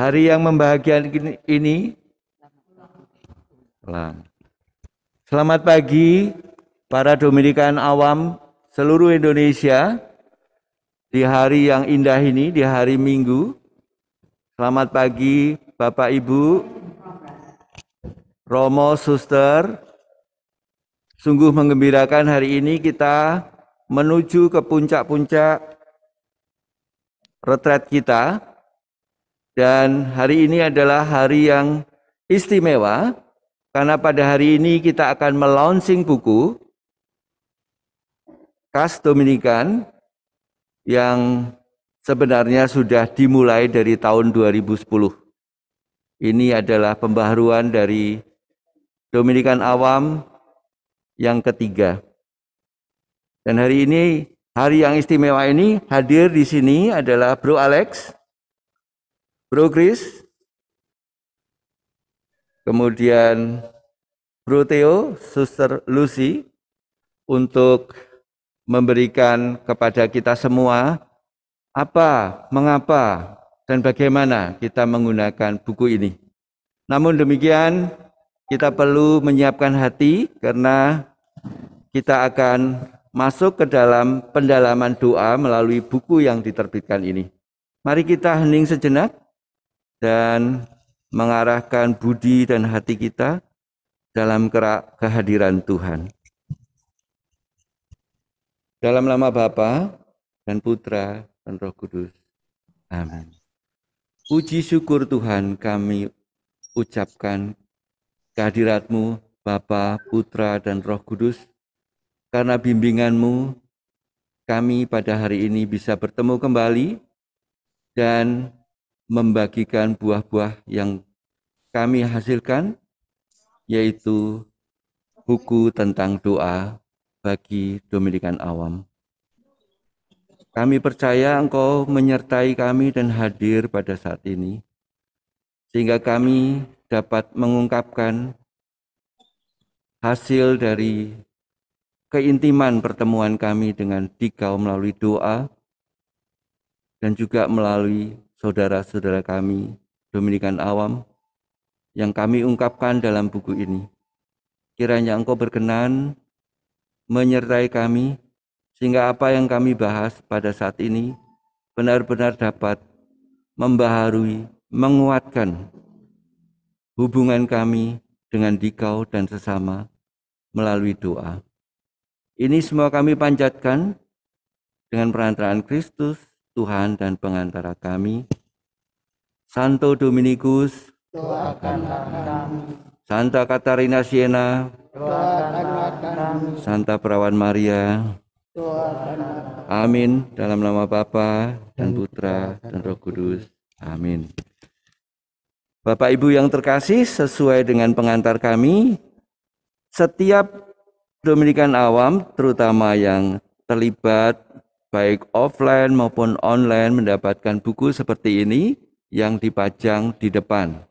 Hari yang membahagiakan ini. Selamat pagi para Dominikan awam seluruh Indonesia di hari yang indah ini, di hari Minggu. Selamat pagi Bapak Ibu, Romo, Suster. Sungguh menggembirakan hari ini kita menuju ke puncak-puncak retret kita. Dan hari ini adalah hari yang istimewa karena pada hari ini kita akan melaunching buku Kas Dominikan yang sebenarnya sudah dimulai dari tahun 2010. Ini adalah pembaharuan dari Dominikan Awam yang ketiga. Dan hari ini, hari yang istimewa ini hadir di sini adalah Bro Alex, Bro Chris, kemudian Bro Theo, Suster Lucy, untuk memberikan kepada kita semua apa, mengapa, dan bagaimana kita menggunakan buku ini. Namun demikian, kita perlu menyiapkan hati karena kita akan masuk ke dalam pendalaman doa melalui buku yang diterbitkan ini. Mari kita hening sejenak dan mengarahkan budi dan hati kita dalam kehadiran Tuhan. Dalam nama Bapa dan Putra dan Roh Kudus. Amin. Puji syukur Tuhan kami ucapkan kehadirat-Mu Bapa, Putra dan Roh Kudus. Karena bimbingan-Mu kami pada hari ini bisa bertemu kembali dan membagikan buah-buah yang kami hasilkan, yaitu buku tentang doa bagi Dominikan awam. Kami percaya Engkau menyertai kami dan hadir pada saat ini, sehingga kami dapat mengungkapkan hasil dari keintiman pertemuan kami dengan Dikau melalui doa, dan juga melalui saudara-saudara kami, Dominikan awam, yang kami ungkapkan dalam buku ini. Kiranya Engkau berkenan menyertai kami, sehingga apa yang kami bahas pada saat ini benar-benar dapat membaharui, menguatkan hubungan kami dengan Dikau dan sesama melalui doa. Ini semua kami panjatkan dengan perantaraan Kristus, Tuhan dan pengantara kami. Santo Dominikus, doakanlah kami. Santa Katarina Siena, Doakanlah kami. Santa Perawan Maria. Doakanlah. Amin. Dalam nama Bapa dan Putra dan Roh Kudus. Amin. Bapak Ibu yang terkasih, sesuai dengan pengantar kami, setiap Dominikan awam, terutama yang terlibat baik offline maupun online, mendapatkan buku seperti ini yang dipajang di depan.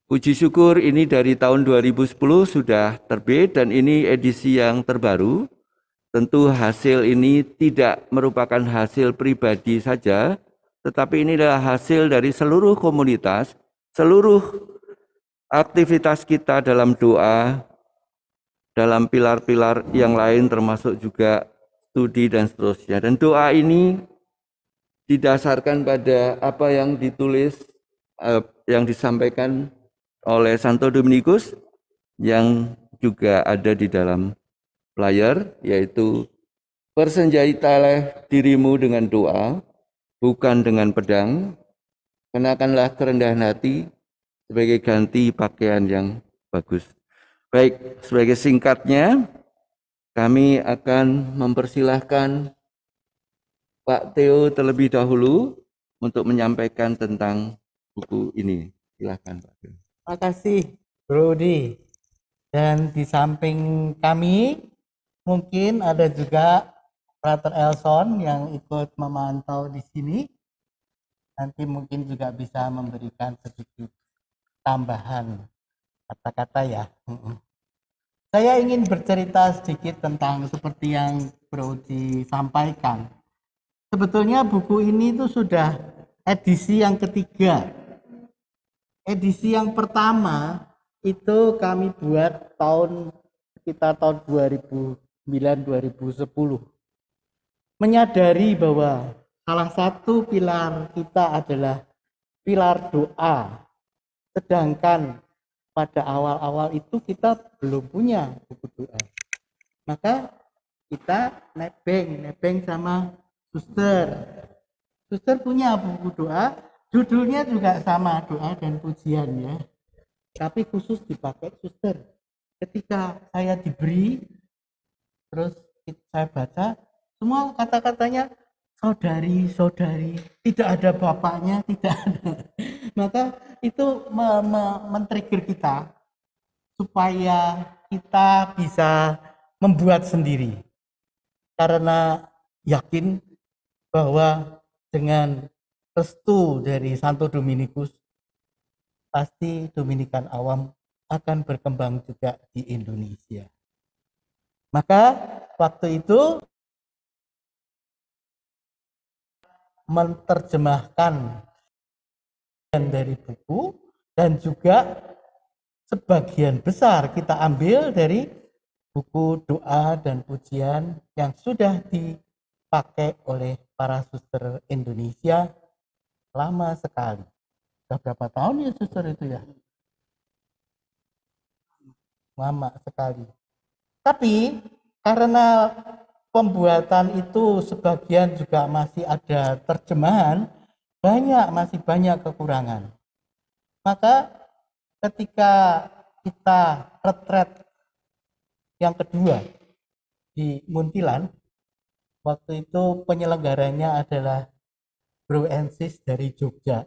Puji syukur ini dari tahun 2010 sudah terbit dan ini edisi yang terbaru. Tentu hasil ini tidak merupakan hasil pribadi saja, tetapi ini adalah hasil dari seluruh komunitas, seluruh aktivitas kita dalam doa, dalam pilar-pilar yang lain termasuk juga studi dan seterusnya. Dan doa ini didasarkan pada apa yang ditulis, yang disampaikan oleh Santo Dominikus yang juga ada di dalam layar, yaitu persenjatalah dirimu dengan doa, bukan dengan pedang, kenakanlah kerendahan hati sebagai ganti pakaian yang bagus. Baik, sebagai singkatnya, kami akan mempersilahkan Pak Theo terlebih dahulu untuk menyampaikan tentang buku ini. Silakan Pak Theo. Terima kasih, Brody. Dan di samping kami, mungkin ada juga Frater Elson yang ikut memantau di sini. Nanti mungkin juga bisa memberikan sedikit tambahan kata-kata ya. Saya ingin bercerita sedikit tentang seperti yang Brody sampaikan. Sebetulnya buku ini itu sudah edisi yang ketiga. Edisi yang pertama itu kami buat sekitar tahun 2009-2010. Menyadari bahwa salah satu pilar kita adalah pilar doa. Sedangkan pada awal-awal itu kita belum punya buku doa. Maka kita nebeng sama suster. Suster punya buku doa, judulnya juga sama, doa dan pujian ya. Tapi khusus dipakai suster. Ketika saya diberi, terus saya baca, semua kata-katanya saudari, saudari, tidak ada bapaknya, tidak ada. Maka itu men-trigger kita supaya kita bisa membuat sendiri. Karena yakin bahwa dengan restu dari Santo Dominikus, pasti Dominikan Awam akan berkembang juga di Indonesia. Maka waktu itu menerjemahkan dari buku dan juga sebagian besar kita ambil dari buku doa dan pujian yang sudah dipakai oleh para suster Indonesia lama sekali. Sudah berapa tahun ya suster itu ya? Lama sekali. Tapi karena pembuatan itu sebagian juga masih ada terjemahan, masih banyak kekurangan. Maka ketika kita retret yang kedua di Muntilan, waktu itu penyelenggaranya adalah Bro Ensis dari Jogja.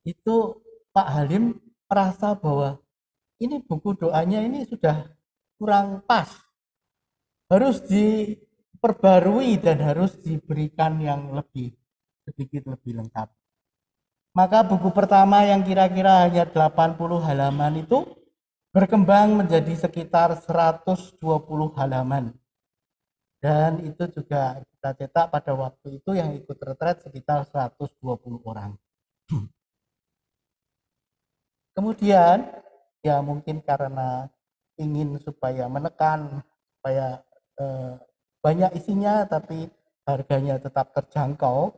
Itu Pak Halim merasa bahwa ini buku doanya ini sudah kurang pas, harus diperbarui dan harus diberikan yang sedikit lebih lengkap. Maka buku pertama yang kira-kira hanya 80 halaman itu berkembang menjadi sekitar 120 halaman. Dan itu juga kita cetak pada waktu itu yang ikut retret sekitar 120 orang. Kemudian ya mungkin karena ingin supaya menekan supaya banyak isinya tapi harganya tetap terjangkau,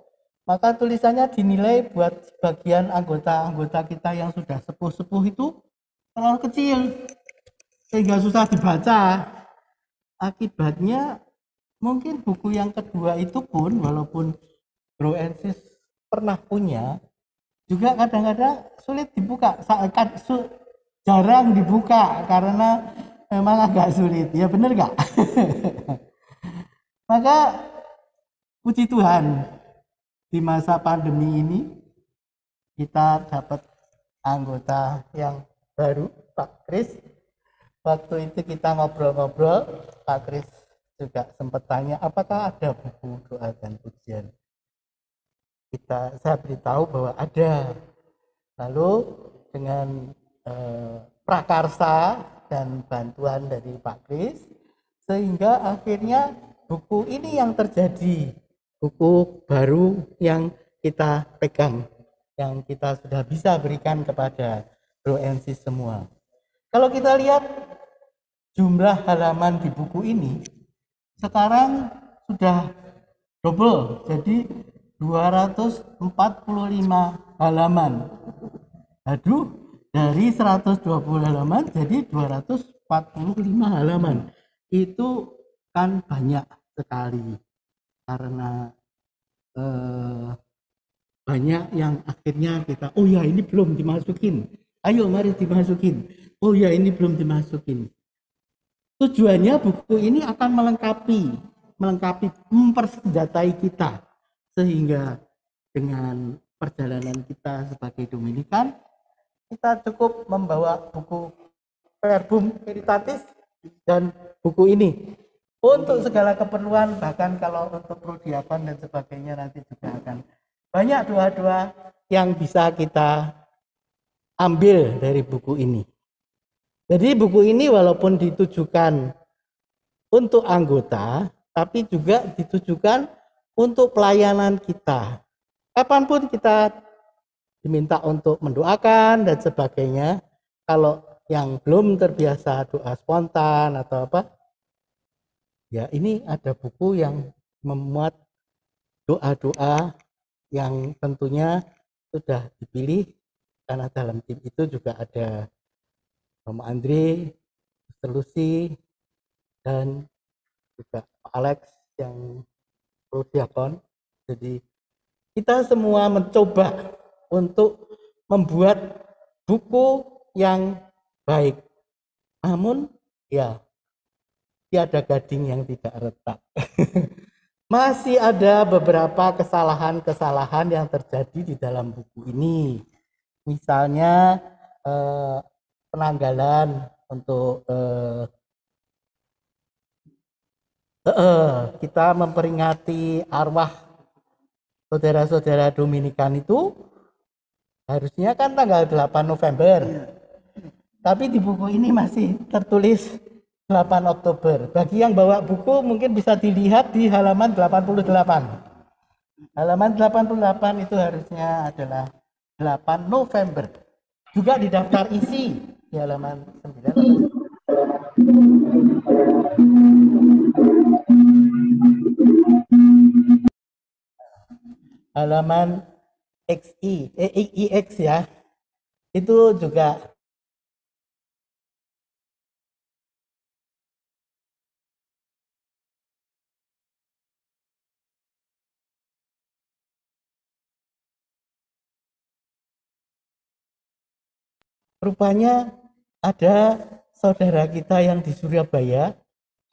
maka tulisannya dinilai buat sebagian anggota-anggota kita yang sudah sepuh-sepuh itu terlalu kecil sehingga susah dibaca. Akibatnya mungkin buku yang kedua itu pun walaupun Bro Ensis pernah punya juga kadang-kadang sulit dibuka, jarang dibuka karena memang agak sulit. Ya benar nggak? Maka puji Tuhan di masa pandemi ini kita dapat anggota yang baru, Pak Kris. Waktu itu kita ngobrol-ngobrol, Pak Kris juga sempat tanya apakah ada buku doa dan pujian. Saya beritahu bahwa ada. Lalu dengan prakarsa dan bantuan dari Pak Kris, sehingga akhirnya buku ini yang terjadi, buku baru yang kita pegang, yang kita sudah bisa berikan kepada Bro Ensis semua. Kalau kita lihat jumlah halaman di buku ini sekarang sudah double, jadi 245 halaman. Aduh, dari 120 halaman jadi 245 halaman. Itu kan banyak sekali. Karena banyak yang akhirnya kita, oh ya ini belum dimasukin. Ayo mari dimasukin. Oh ya ini belum dimasukin. Tujuannya buku ini akan melengkapi, mempersenjatai kita. Sehingga dengan perjalanan kita sebagai Dominikan, kita cukup membawa buku Verbum Veritatis dan buku ini untuk segala keperluan, bahkan kalau untuk prodiapan dan sebagainya nanti juga akan banyak doa-doa yang bisa kita ambil dari buku ini. Jadi buku ini walaupun ditujukan untuk anggota, tapi juga ditujukan untuk pelayanan kita. Kapanpun kita diminta untuk mendoakan dan sebagainya, kalau yang belum terbiasa doa spontan atau apa, ya ini ada buku yang memuat doa-doa yang tentunya sudah dipilih, karena dalam tim itu juga ada Mama Andre, Sister Lucy, dan juga Pak Alex yang prodiakon. Jadi kita semua mencoba untuk membuat buku yang baik. Namun ya tiada gading yang tidak retak. Masih ada beberapa kesalahan-kesalahan yang terjadi di dalam buku ini. Misalnya penanggalan untuk kita memperingati arwah saudara-saudara Dominikan itu harusnya kan tanggal 8 November. Tapi di buku ini masih tertulis 8 Oktober. Bagi yang bawa buku mungkin bisa dilihat di halaman 88. Halaman 88 itu harusnya adalah 8 November. Juga di daftar isi di halaman 9. Halaman IX ya. Itu juga rupanya ada saudara kita yang di Surabaya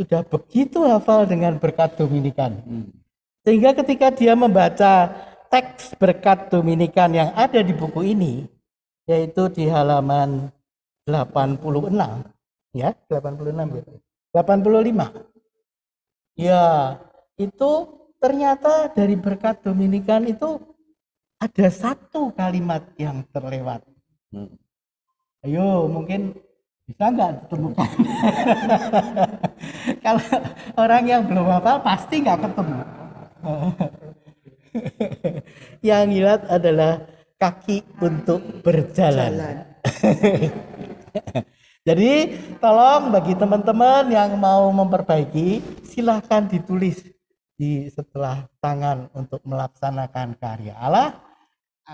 sudah begitu hafal dengan berkat Dominikan. Sehingga ketika dia membaca teks berkat Dominikan yang ada di buku ini, yaitu di halaman 86, ya, 86 ya. 85. Ya, itu ternyata dari berkat Dominikan itu ada satu kalimat yang terlewat. Ayo, mungkin bisa nggak ditemukan? Kalau orang yang belum hafal pasti nggak ketemu. Yang hilang adalah kaki untuk berjalan. Jadi tolong bagi teman-teman yang mau memperbaiki, silahkan ditulis di setelah tangan untuk melaksanakan karya Allah,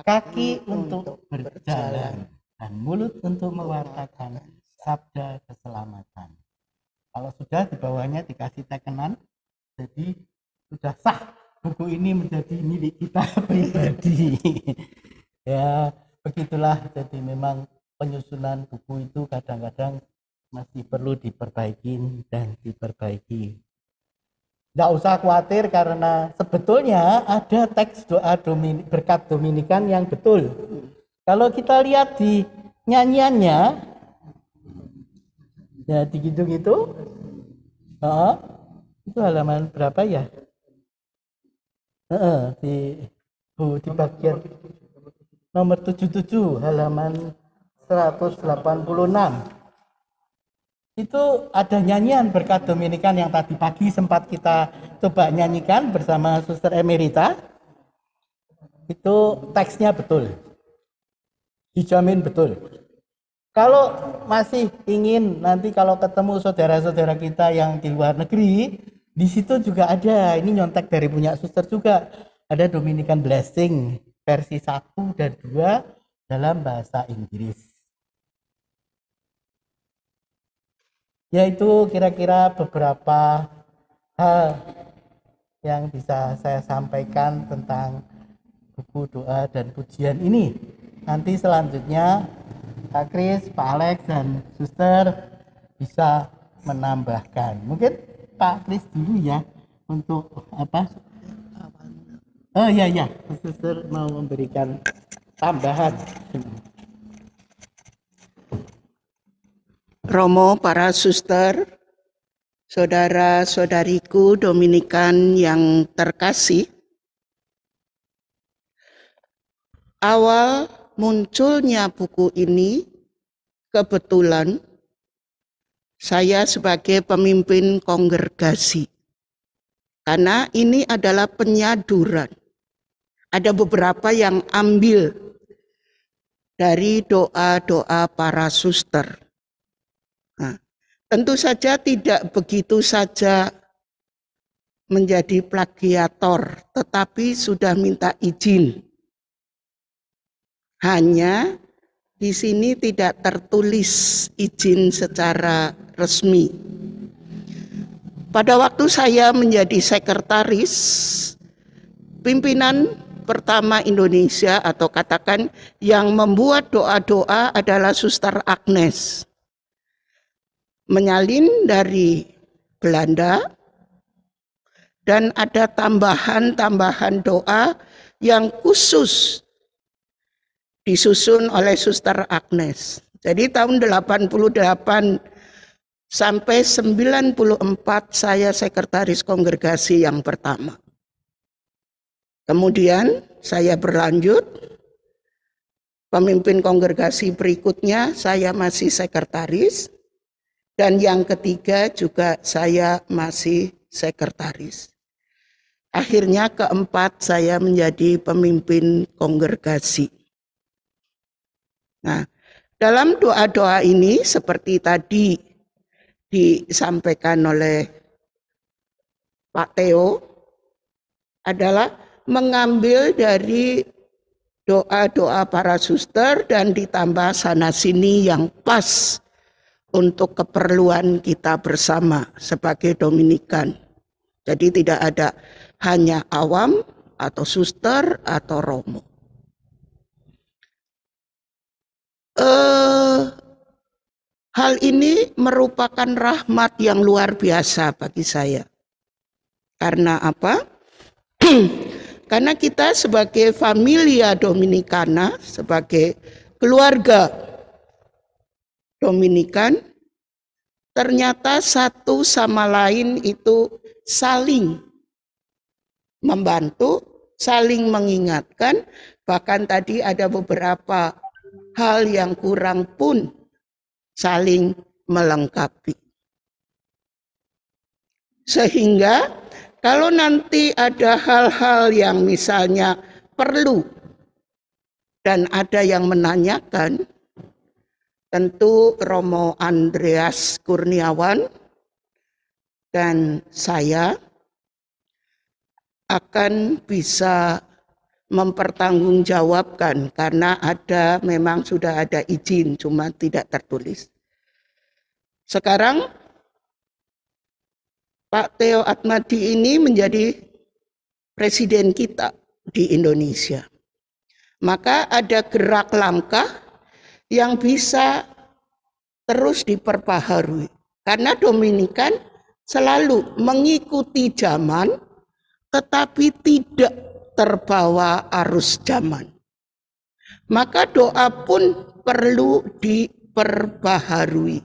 kaki untuk berjalan, dan mulut untuk mewartakan sabda keselamatan. Kalau sudah di bawahnya dikasih tekenan, jadi sudah sah buku ini menjadi milik kita pribadi. Ya, begitulah. Jadi memang penyusunan buku itu kadang-kadang masih perlu diperbaiki dan diperbaiki. Nggak usah khawatir karena sebetulnya ada teks doa berkat Dominikan yang betul. Kalau kita lihat di nyanyiannya, ya di Kidung itu halaman berapa ya? Di bagian nomor 77 halaman 186 itu ada nyanyian berkat Dominikan yang tadi pagi sempat kita coba nyanyikan bersama Suster Emerita. Itu teksnya betul, dijamin betul. Kalau masih ingin nanti kalau ketemu saudara-saudara kita yang di luar negeri, di situ juga ada, ini nyontek dari punya suster juga, ada Dominican Blessing versi 1 dan 2 dalam bahasa Inggris. Yaitu kira-kira beberapa hal yang bisa saya sampaikan tentang buku doa dan pujian ini. Nanti selanjutnya Kak Kris, Pak Alex, dan Suster bisa menambahkan. Mungkin Pak Kris dulu ya untuk apa? Oh iya, Suster mau memberikan tambahan. Romo, para suster, saudara-saudariku Dominikan yang terkasih, awal munculnya buku ini kebetulan saya sebagai pemimpin kongregasi karena ini adalah penyaduran. Ada beberapa yang ambil dari doa-doa para suster. Nah, tentu saja tidak begitu saja menjadi plagiator, tetapi sudah minta izin. Hanya di sini tidak tertulis izin secara resmi. Pada waktu saya menjadi sekretaris pimpinan pertama Indonesia, atau katakan yang membuat doa-doa, adalah Suster Agnes. Menyalin dari Belanda, dan ada tambahan-tambahan doa yang khusus disusun oleh Suster Agnes. Jadi tahun 88 sampai 94 saya sekretaris kongregasi yang pertama. Kemudian saya berlanjut, pemimpin kongregasi berikutnya saya masih sekretaris, dan yang ketiga juga saya masih sekretaris. Akhirnya keempat saya menjadi pemimpin kongregasi. Nah, dalam doa-doa ini seperti tadi disampaikan oleh Pak Theo, adalah mengambil dari doa-doa para suster dan ditambah sana-sini yang pas untuk keperluan kita bersama sebagai Dominikan. Jadi tidak ada hanya awam atau suster atau romo. Hal ini merupakan rahmat yang luar biasa bagi saya. Karena apa? Karena kita sebagai familia Dominikana, sebagai keluarga Dominikan, ternyata satu sama lain itu saling membantu, saling mengingatkan, bahkan tadi ada beberapa hal yang kurang pun saling melengkapi. Sehingga kalau nanti ada hal-hal yang misalnya perlu dan ada yang menanyakan, tentu Romo Andreas Kurniawan dan saya akan bisa mempertanggungjawabkan, karena memang sudah ada izin, cuma tidak tertulis. Sekarang Pak Theo Atmadi ini menjadi presiden kita di Indonesia. Maka ada gerak langkah yang bisa terus diperbaharui. Karena Dominikan selalu mengikuti zaman, tetapi tidak terbawa arus zaman. Maka doa pun perlu diperbaharui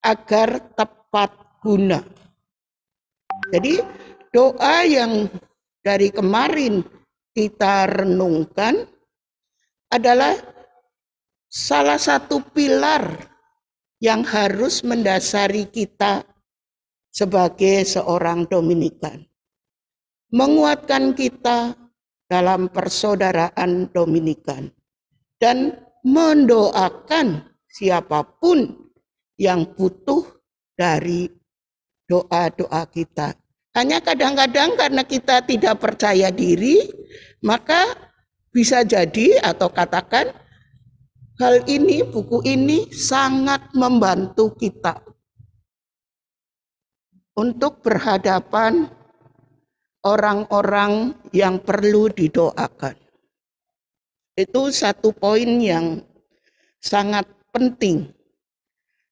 agar tepat guna. Jadi doa yang dari kemarin kita renungkan adalah salah satu pilar yang harus mendasari kita sebagai seorang Dominikan. Menguatkan kita dalam persaudaraan Dominikan dan mendoakan siapapun yang butuh dari doa-doa kita. Hanya kadang-kadang karena kita tidak percaya diri, maka bisa jadi atau katakan hal ini, buku ini sangat membantu kita untuk berhadapan orang-orang yang perlu didoakan. Itu satu poin yang sangat penting,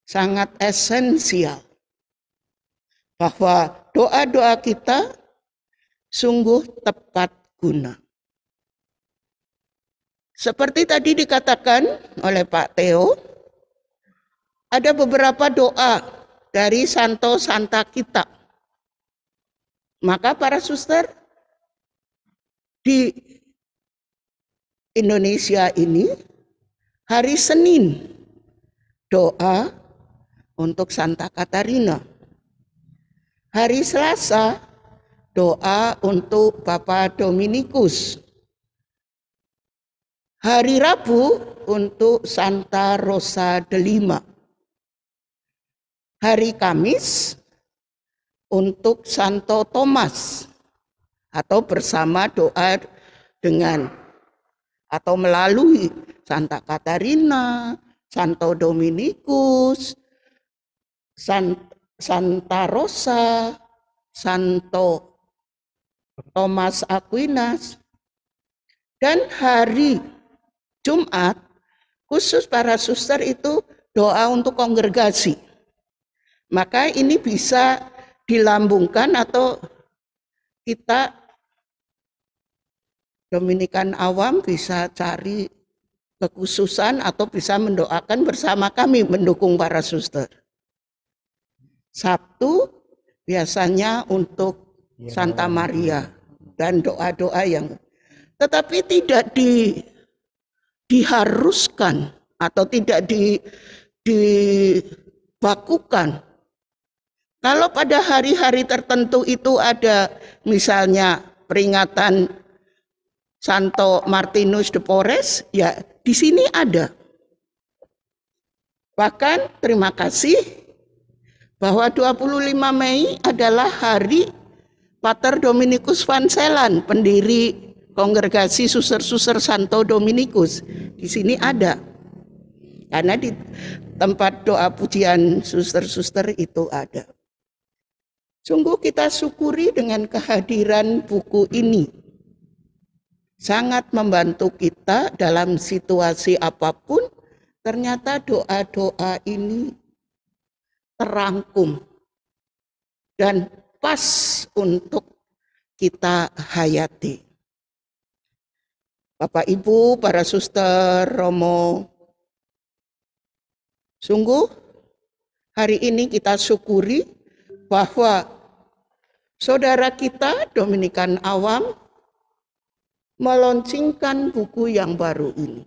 sangat esensial, bahwa doa-doa kita sungguh tepat guna. Seperti tadi dikatakan oleh Pak Theo, ada beberapa doa dari santo-santa kita. Maka para suster di Indonesia ini hari Senin doa untuk Santa Katarina. Hari Selasa doa untuk Bapak Dominikus. Hari Rabu untuk Santa Rosa de Lima. Hari Kamis untuk Santo Thomas, atau bersama doa dengan atau melalui Santa Katarina, Santo Dominikus, Santa Rosa, Santo Thomas Aquinas. Dan hari Jumat khusus para suster itu doa untuk kongregasi. Maka ini bisa dilambungkan atau kita Dominikan awam bisa cari kekhususan atau bisa mendoakan bersama kami mendukung para suster. Sabtu biasanya untuk Santa Maria dan doa-doa yang tetapi tidak diharuskan atau tidak dibakukan. Kalau pada hari-hari tertentu itu ada misalnya peringatan Santo Martinus de Porres, ya di sini ada. Bahkan terima kasih bahwa 25 Mei adalah hari Pater Dominikus van Celan, pendiri kongregasi suster-suster Santo Dominikus. Di sini ada. Karena di tempat doa pujian suster-suster itu ada. Sungguh kita syukuri dengan kehadiran buku ini. Sangat membantu kita dalam situasi apapun. Ternyata doa-doa ini terangkum dan pas untuk kita hayati. Bapak Ibu, para suster, Romo, sungguh hari ini kita syukuri bahwa saudara kita Dominikan awam meluncurkan buku yang baru ini.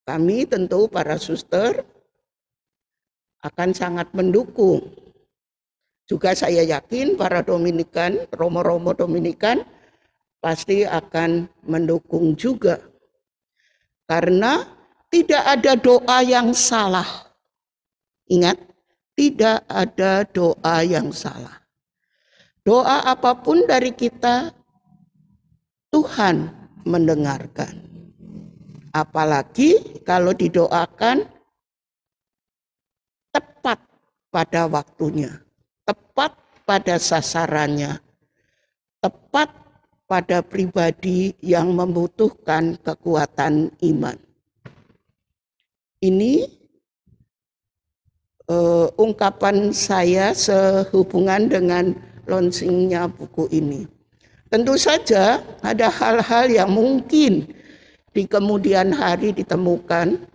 Kami tentu para suster akan sangat mendukung. Juga saya yakin para Dominikan, Romo-Romo Dominikan pasti akan mendukung juga. Karena tidak ada doa yang salah. Ingat, tidak ada doa yang salah. Doa apapun dari kita, Tuhan mendengarkan. Apalagi kalau didoakan tepat pada waktunya, tepat pada sasarannya, tepat pada pribadi yang membutuhkan kekuatan iman. Ini ungkapan saya sehubungan dengan launchingnya buku ini. Tentu saja ada hal-hal yang mungkin di kemudian hari ditemukan.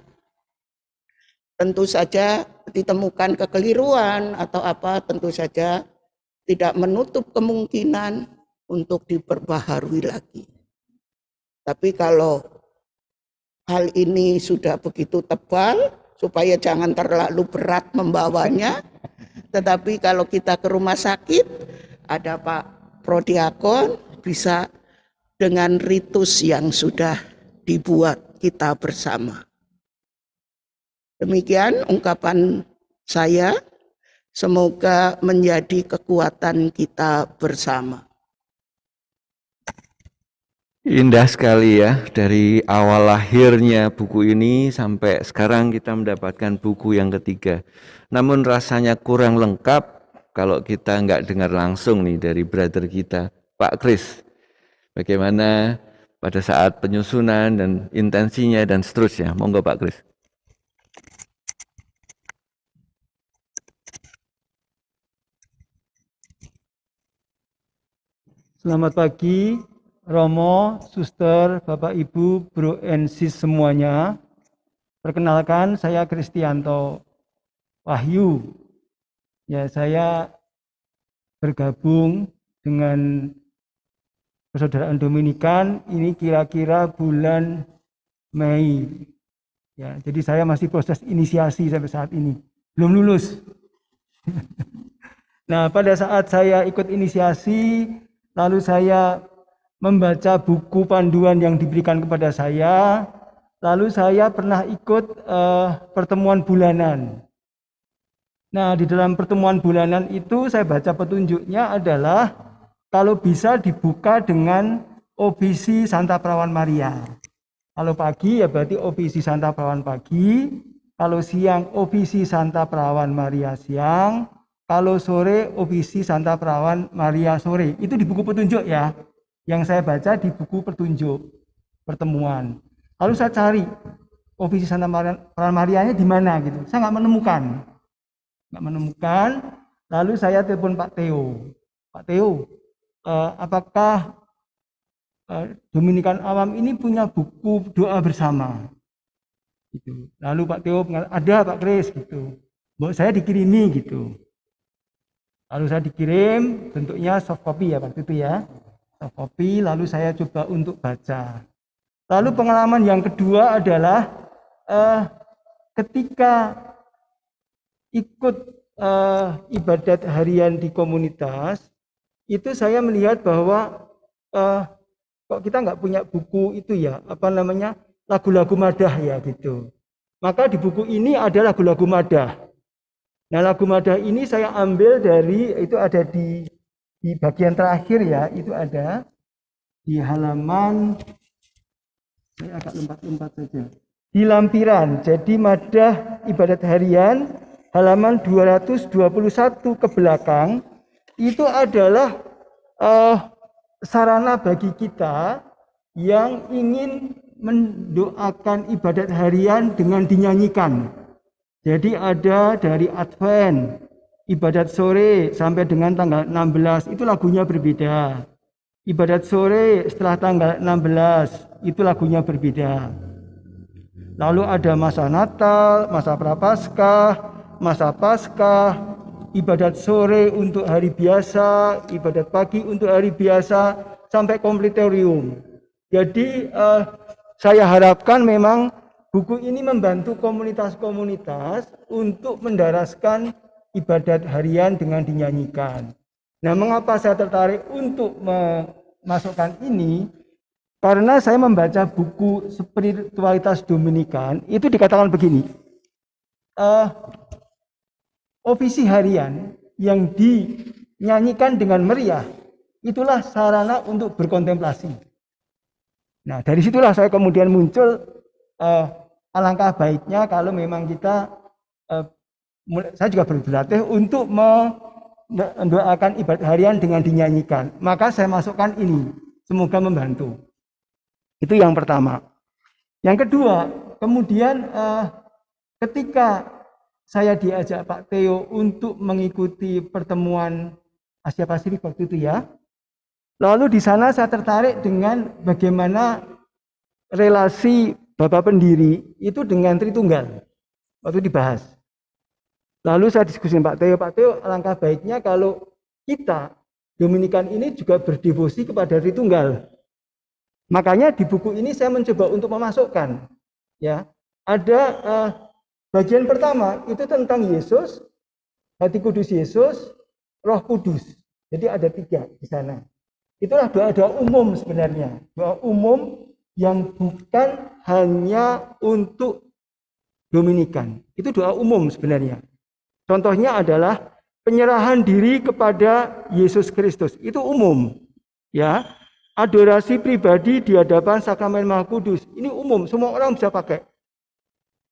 Tentu saja ditemukan kekeliruan atau apa, tentu saja tidak menutup kemungkinan untuk diperbaharui lagi. Tapi kalau hal ini sudah begitu tebal, supaya jangan terlalu berat membawanya, tetapi kalau kita ke rumah sakit, ada Pak Prodiakon, bisa dengan ritus yang sudah dibuat kita bersama. Demikian ungkapan saya, semoga menjadi kekuatan kita bersama. Indah sekali ya, dari awal lahirnya buku ini sampai sekarang kita mendapatkan buku yang ketiga. Namun rasanya kurang lengkap kalau kita nggak dengar langsung nih dari brother kita, Pak Kris. Bagaimana pada saat penyusunan dan intensinya dan seterusnya. Monggo Pak Kris. Selamat pagi, Romo, Suster, Bapak Ibu, Bro and Sis semuanya. Perkenalkan, saya Kristianto Wahyu. Ya, saya bergabung dengan Persaudaraan Dominikan ini kira-kira bulan Mei. Ya, jadi saya masih proses inisiasi sampai saat ini. Belum lulus. Nah, pada saat saya ikut inisiasi, lalu saya membaca buku panduan yang diberikan kepada saya, lalu saya pernah ikut pertemuan bulanan. Nah, di dalam pertemuan bulanan itu saya baca petunjuknya adalah kalau bisa dibuka dengan obisi Santa Perawan Maria. Kalau pagi ya berarti obisi Santa Perawan pagi, kalau siang obisi Santa Perawan Maria siang, kalau sore obisi Santa Perawan Maria sore. Itu di buku petunjuk ya. Yang saya baca di buku petunjuk pertemuan. Lalu saya cari obisi Santa Perawan Marianya di mana gitu. Saya nggak menemukan. Lalu saya telepon Pak Theo. Pak Theo, apakah Dominikan Awam ini punya buku doa bersama? Gitu. Lalu Pak Theo mengatakan, ada Pak Kris gitu. Buat saya dikirimi gitu. Lalu saya dikirim, bentuknya soft copy ya waktu itu ya. Soft copy, lalu saya coba untuk baca. Lalu pengalaman yang kedua adalah ketika ikut ibadat harian di komunitas, itu saya melihat bahwa kok kita nggak punya buku itu ya, lagu-lagu madah ya gitu. Maka di buku ini ada lagu-lagu madah. Nah, lagu madah ini saya ambil dari, itu ada di bagian terakhir ya, itu ada di halaman, saya agak lompat-lompat saja. Di lampiran, jadi madah ibadat harian, halaman 221 ke belakang, itu adalah sarana bagi kita yang ingin mendoakan ibadat harian dengan dinyanyikan. Jadi ada dari Advent, ibadat sore sampai dengan tanggal 16, itu lagunya berbeda. Ibadat sore setelah tanggal 16, itu lagunya berbeda. Lalu ada masa Natal, masa Prapaskah, masa Paskah, ibadat sore untuk hari biasa, ibadat pagi untuk hari biasa, sampai kompletorium. Jadi saya harapkan memang buku ini membantu komunitas-komunitas untuk mendaraskan ibadat harian dengan dinyanyikan. Nah, mengapa saya tertarik untuk memasukkan ini? Karena saya membaca buku Spiritualitas Dominikan, itu dikatakan begini. Ofisi harian yang dinyanyikan dengan meriah, itulah sarana untuk berkontemplasi. Nah, dari situlah saya kemudian muncul, alangkah baiknya kalau memang kita, saya juga berlatih untuk mendoakan ibadat harian dengan dinyanyikan. Maka saya masukkan ini, semoga membantu. Itu yang pertama. Yang kedua, kemudian ketika saya diajak Pak Theo untuk mengikuti pertemuan Asia Pasifik waktu itu ya. Lalu di sana saya tertarik dengan bagaimana relasi Bapak Pendiri itu dengan Tritunggal. Waktu dibahas. Lalu saya diskusi dengan Pak Theo, alangkah baiknya kalau kita Dominikan ini juga berdevosi kepada Tritunggal. Makanya di buku ini saya mencoba untuk memasukkan, ya, ada bagian pertama itu tentang Yesus, hati kudus Yesus, Roh Kudus. Jadi ada 3 di sana. Itulah doa-doa umum sebenarnya, doa umum yang bukan hanya untuk Dominikan. Itu doa umum sebenarnya. Contohnya adalah penyerahan diri kepada Yesus Kristus. Itu umum, ya. Adorasi pribadi di hadapan sakramen Maha Kudus. Ini umum, semua orang bisa pakai.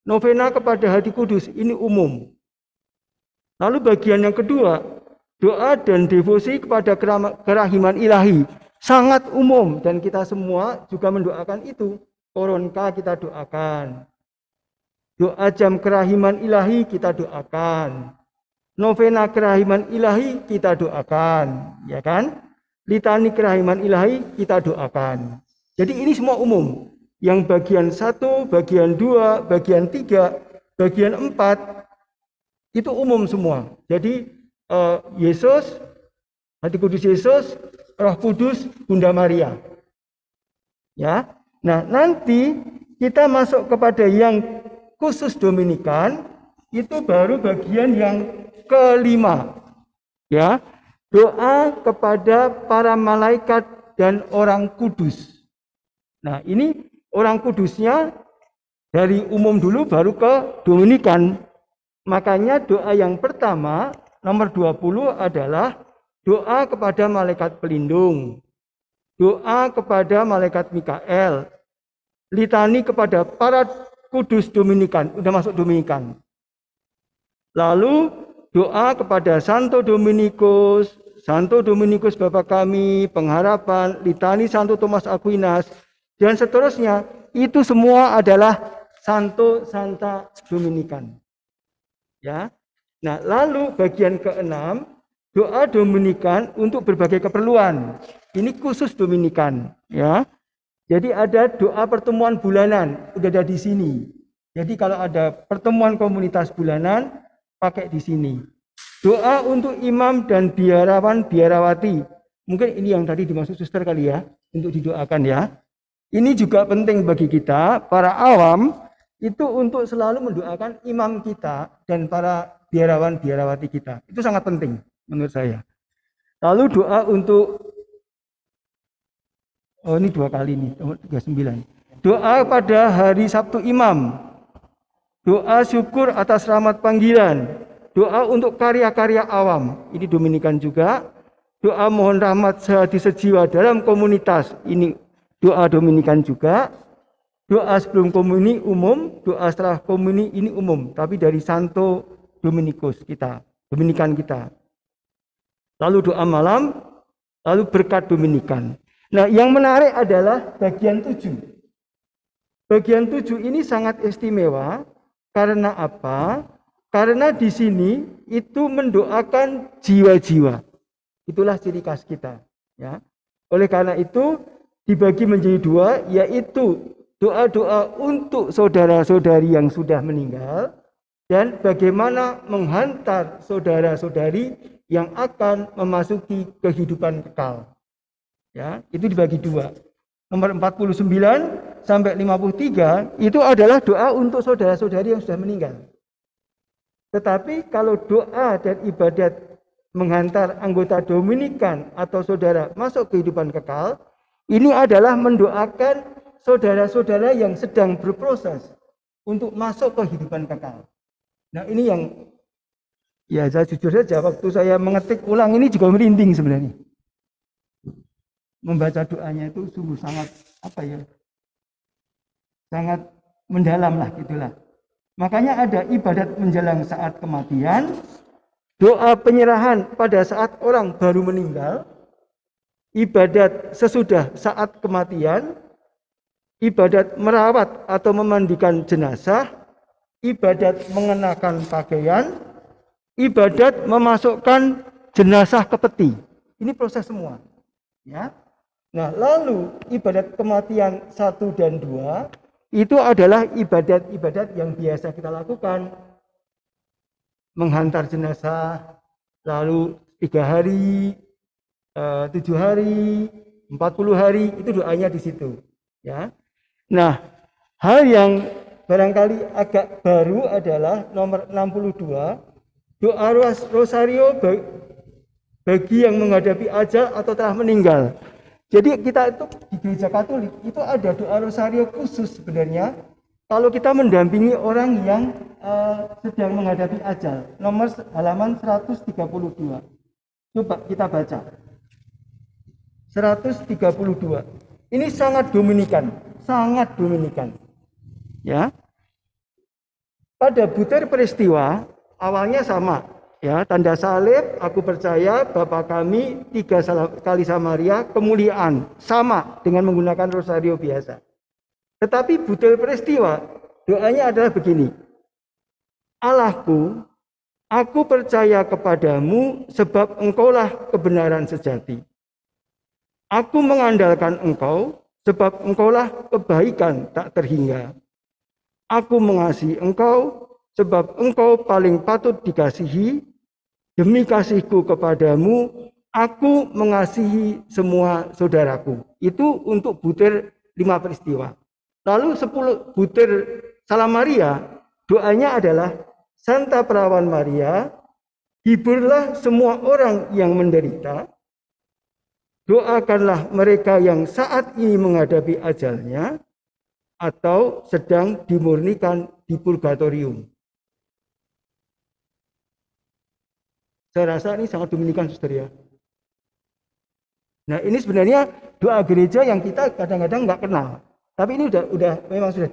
Novena kepada hati kudus, ini umum. Lalu bagian yang kedua, doa dan devosi kepada kerahiman ilahi. Sangat umum dan kita semua juga mendoakan itu. Koronka kita doakan. Doa jam kerahiman ilahi kita doakan. Novena kerahiman ilahi kita doakan, ya kan? Litani kerahiman ilahi kita doakan. Jadi ini semua umum. Yang bagian 1, bagian 2, bagian 3, bagian 4 itu umum semua. Jadi Yesus, hati kudus Yesus, Roh Kudus, Bunda Maria. Ya. Nah, nanti kita masuk kepada yang khusus Dominikan, itu baru bagian yang kelima. Ya, doa kepada para malaikat dan orang kudus. Nah, ini orang kudusnya dari umum dulu baru ke Dominikan. Makanya doa yang pertama nomor 20 adalah doa kepada malaikat pelindung, doa kepada malaikat Mikael, litani kepada para kudus Dominikan, udah masuk Dominikan. Lalu doa kepada Santo Dominikus Bapa kami, pengharapan, litani Santo Thomas Aquinas, dan seterusnya. Itu semua adalah Santo Santa Dominikan. Ya. Nah, lalu bagian keenam, doa Dominikan untuk berbagai keperluan. Ini khusus Dominikan, ya. Jadi ada doa pertemuan bulanan, udah ada di sini. Jadi kalau ada pertemuan komunitas bulanan, pakai di sini. Doa untuk imam dan biarawan biarawati. Mungkin ini yang tadi dimaksud suster kali ya, untuk didoakan ya. Ini juga penting bagi kita, para awam, itu untuk selalu mendoakan imam kita dan para biarawan biarawati kita. Itu sangat penting menurut saya. Lalu doa untuk, oh ini 2 kali nih, nomor 39. Doa pada hari Sabtu Imam. Doa syukur atas rahmat panggilan. Doa untuk karya-karya awam. Ini Dominikan juga. Doa mohon rahmat sehati sejiwa dalam komunitas. Ini doa Dominikan juga. Doa sebelum komuni umum, doa setelah komuni ini umum. Tapi dari Santo Dominikus kita, Dominikan kita. Lalu doa malam, lalu berkat Dominikan. Nah, yang menarik adalah bagian 7. Bagian 7 ini sangat istimewa. Karena apa? Karena di sini itu mendoakan jiwa-jiwa. Itulah ciri khas kita. Ya. Oleh karena itu dibagi menjadi 2, yaitu doa-doa untuk saudara-saudari yang sudah meninggal dan bagaimana menghantar saudara-saudari yang akan memasuki kehidupan kekal. Ya, itu dibagi 2. Nomor 49 sampai 53 itu adalah doa untuk saudara-saudari yang sudah meninggal. Tetapi kalau doa dan ibadat menghantar anggota Dominikan atau saudara masuk kehidupan kekal, ini adalah mendoakan saudara-saudara yang sedang berproses untuk masuk kehidupan kekal. Nah, ini yang ya saya jujur saja waktu saya mengetik ulang ini juga merinding sebenarnya. Membaca doanya itu sungguh sangat sangat mendalam lah gitulah. Makanya ada ibadat menjelang saat kematian, doa penyerahan pada saat orang baru meninggal, ibadat sesudah saat kematian, ibadat merawat atau memandikan jenazah, ibadat mengenakan pakaian, ibadat memasukkan jenazah ke peti. Ini proses semua. Ya. Nah, lalu ibadat kematian 1 dan 2 itu adalah ibadat-ibadat yang biasa kita lakukan. Menghantar jenazah, lalu 3 hari, 7 hari, 40 hari, itu doanya di situ. Ya. Nah, hal yang barangkali agak baru adalah nomor 62, doa rosario bagi yang menghadapi ajal atau telah meninggal. Jadi kita itu di gereja Katolik itu ada doa rosario khusus sebenarnya kalau kita mendampingi orang yang sedang menghadapi ajal. Nomor halaman 132. Coba kita baca. 132. Ini sangat Dominikan, sangat Dominikan. Ya. Pada butir peristiwa awalnya sama. Ya, tanda salib, aku percaya, Bapa kami, 3 kali Samaria, kemuliaan. Sama dengan menggunakan rosario biasa. Tetapi butir peristiwa, doanya adalah begini. Allahku, aku percaya kepadamu sebab engkaulah kebenaran sejati. Aku mengandalkan engkau sebab engkaulah kebaikan tak terhingga. Aku mengasihi engkau sebab engkau paling patut dikasihi. Demi kasihku kepadamu, aku mengasihi semua saudaraku. Itu untuk butir 5 peristiwa. Lalu 10 butir Salam Maria, doanya adalah Santa Perawan Maria, Hiburlah semua orang yang menderita, doakanlah mereka yang saat ini menghadapi ajalnya atau sedang dimurnikan di purgatorium. Saya rasa ini sangat dominikan, saudara ya. Nah, ini sebenarnya doa gereja yang kita kadang-kadang nggak kenal. Tapi ini udah memang sudah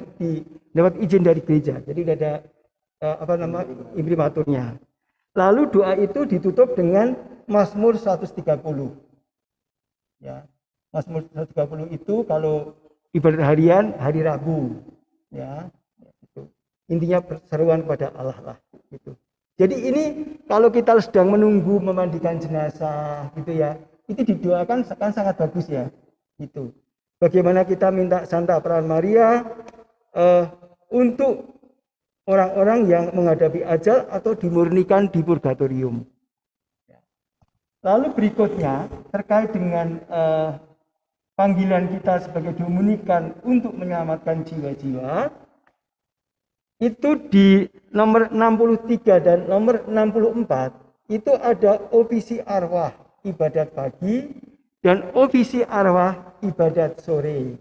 dapat izin dari gereja. Jadi udah ada imprimaturnya. Lalu doa itu ditutup dengan Mazmur 130. Ya. Mazmur 130 itu kalau ibadat harian hari Rabu, ya. Itu. Intinya perseruan kepada Allah lah, gitu. Jadi ini kalau kita sedang menunggu memandikan jenazah gitu ya, itu didoakan kan sangat bagus ya. Gitu. Bagaimana kita minta Santa Perawan Maria untuk orang-orang yang menghadapi ajal atau dimurnikan di purgatorium. Lalu berikutnya terkait dengan panggilan kita sebagai dominikan untuk menyelamatkan jiwa-jiwa, itu di nomor 63 dan nomor 64 itu ada ofisi arwah ibadat pagi dan ofisi arwah ibadat sore.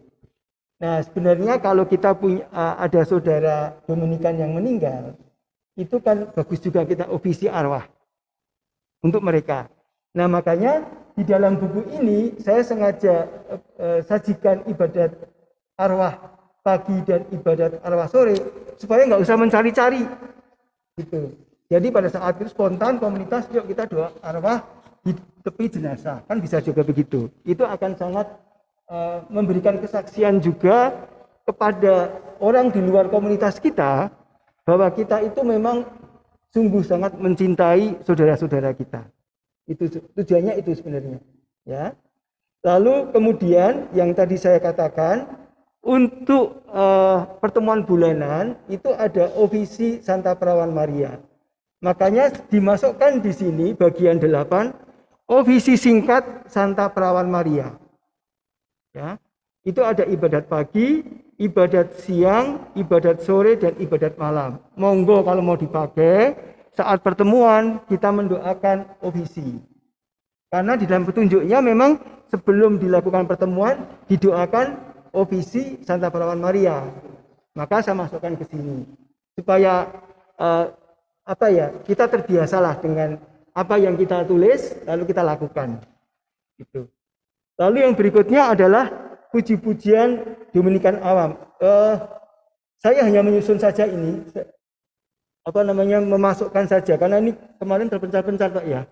Nah, sebenarnya kalau kita punya ada saudara dominikan yang meninggal, itu kan bagus juga kita ofisi arwah untuk mereka. Nah, makanya di dalam buku ini saya sengaja sajikan ibadat arwah pagi dan ibadat arwah sore supaya nggak usah mencari-cari gitu. Jadi pada saat itu spontan komunitas yuk kita doa arwah di tepi jenazah, kan bisa juga begitu. Itu akan sangat memberikan kesaksian juga kepada orang di luar komunitas kita bahwa kita itu memang sungguh sangat mencintai saudara-saudara kita. Itu tujuannya itu sebenarnya, ya. Lalu kemudian yang tadi saya katakan untuk pertemuan bulanan itu ada ofisi Santa Perawan Maria. Makanya dimasukkan di sini bagian 8 ofisi singkat Santa Perawan Maria. Ya, itu ada ibadat pagi, ibadat siang, ibadat sore, dan ibadat malam. Monggo kalau mau dipakai, saat pertemuan kita mendoakan ofisi. Karena di dalam petunjuknya memang sebelum dilakukan pertemuan, didoakan ofisi Santa Perawan Maria. Maka saya masukkan ke sini. Supaya kita terbiasalah dengan apa yang kita tulis, lalu kita lakukan. Gitu. Lalu yang berikutnya adalah puji-pujian Dominikan awam. Saya hanya menyusun saja ini, memasukkan saja karena ini kemarin terpencar-pencar Pak ya,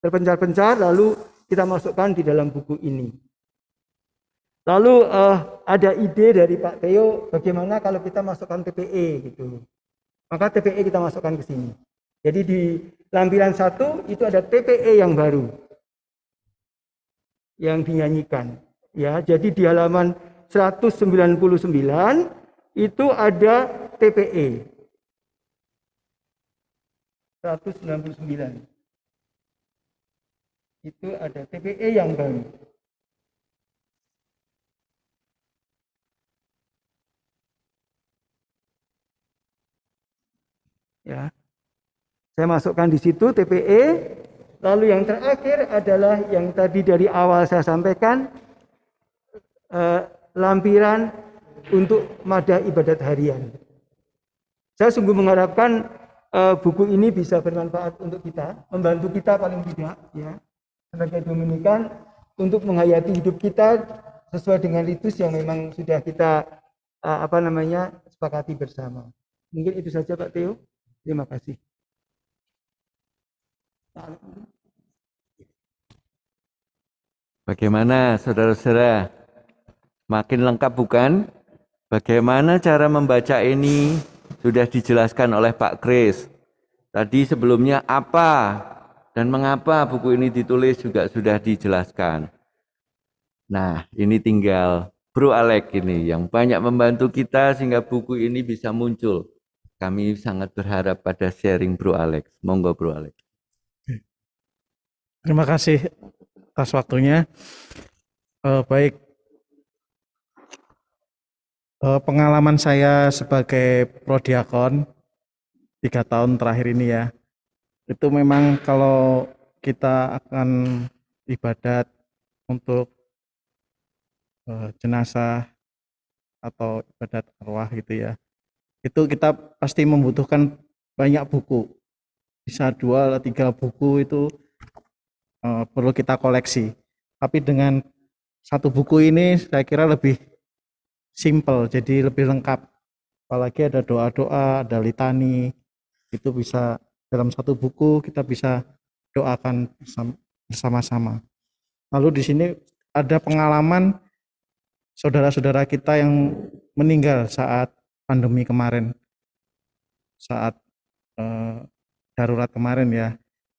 terpencar-pencar lalu kita masukkan di dalam buku ini. Lalu ada ide dari Pak Theo bagaimana kalau kita masukkan TPE gitu, maka TPE kita masukkan ke sini. Jadi di lampiran 1 itu ada TPE yang baru yang dinyanyikan ya. Jadi di halaman 199 itu ada TPE 199 itu ada TPE yang baru ya. Saya masukkan di situ TPE. Lalu yang terakhir adalah yang tadi dari awal saya sampaikan, lampiran untuk madah ibadat harian. Saya sungguh mengharapkan buku ini bisa bermanfaat untuk kita, membantu kita paling tidak ya sebagai Dominikan untuk menghayati hidup kita sesuai dengan ritus yang memang sudah kita sepakati bersama. Mungkin itu saja Pak Theo. Terima kasih. Bagaimana saudara-saudara? Makin lengkap bukan? Bagaimana cara membaca ini? Sudah dijelaskan oleh Pak Kris. Tadi sebelumnya apa dan mengapa buku ini ditulis juga sudah dijelaskan. Nah, ini tinggal Bro Alex ini yang banyak membantu kita sehingga buku ini bisa muncul. Kami sangat berharap pada sharing Bro Alex. Monggo Bro Alex. Terima kasih atas waktunya. Baik, pengalaman saya sebagai prodiakon 3 tahun terakhir ini ya, itu memang kalau kita akan ibadat untuk jenazah atau ibadat arwah gitu ya, itu kita pasti membutuhkan banyak buku, bisa 2 3 buku itu perlu kita koleksi. Tapi dengan satu buku ini saya kira lebih simple, jadi lebih lengkap. Apalagi ada doa-doa, ada litani, itu bisa dalam satu buku kita bisa doakan bersama-sama. Lalu di sini ada pengalaman saudara-saudara kita yang meninggal saat pandemi kemarin, saat darurat kemarin ya,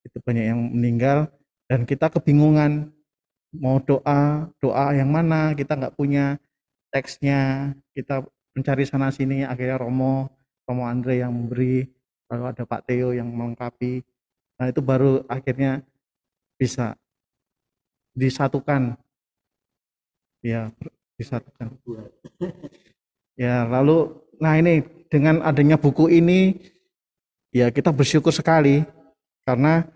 itu banyak yang meninggal dan kita kebingungan mau doa yang mana, kita nggak punya teksnya, kita mencari sana sini, akhirnya Romo Andre yang memberi, lalu ada Pak Theo yang melengkapi. Nah itu baru akhirnya bisa disatukan, ya disatukan. Ya lalu, nah ini dengan adanya buku ini, ya kita bersyukur sekali karena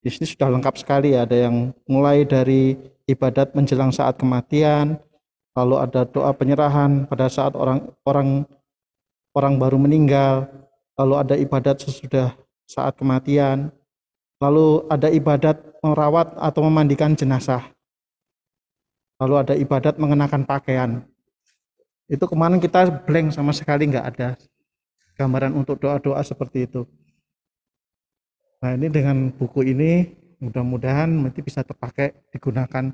di sini sudah lengkap sekali ya. Ada yang mulai dari ibadat menjelang saat kematian, lalu ada doa penyerahan pada saat orang baru meninggal, lalu ada ibadat sesudah saat kematian, lalu ada ibadat merawat atau memandikan jenazah, lalu ada ibadat mengenakan pakaian. Itu kemarin kita blank, sama sekali nggak ada gambaran untuk doa-doa seperti itu. Nah ini dengan buku ini mudah-mudahan nanti bisa terpakai, digunakan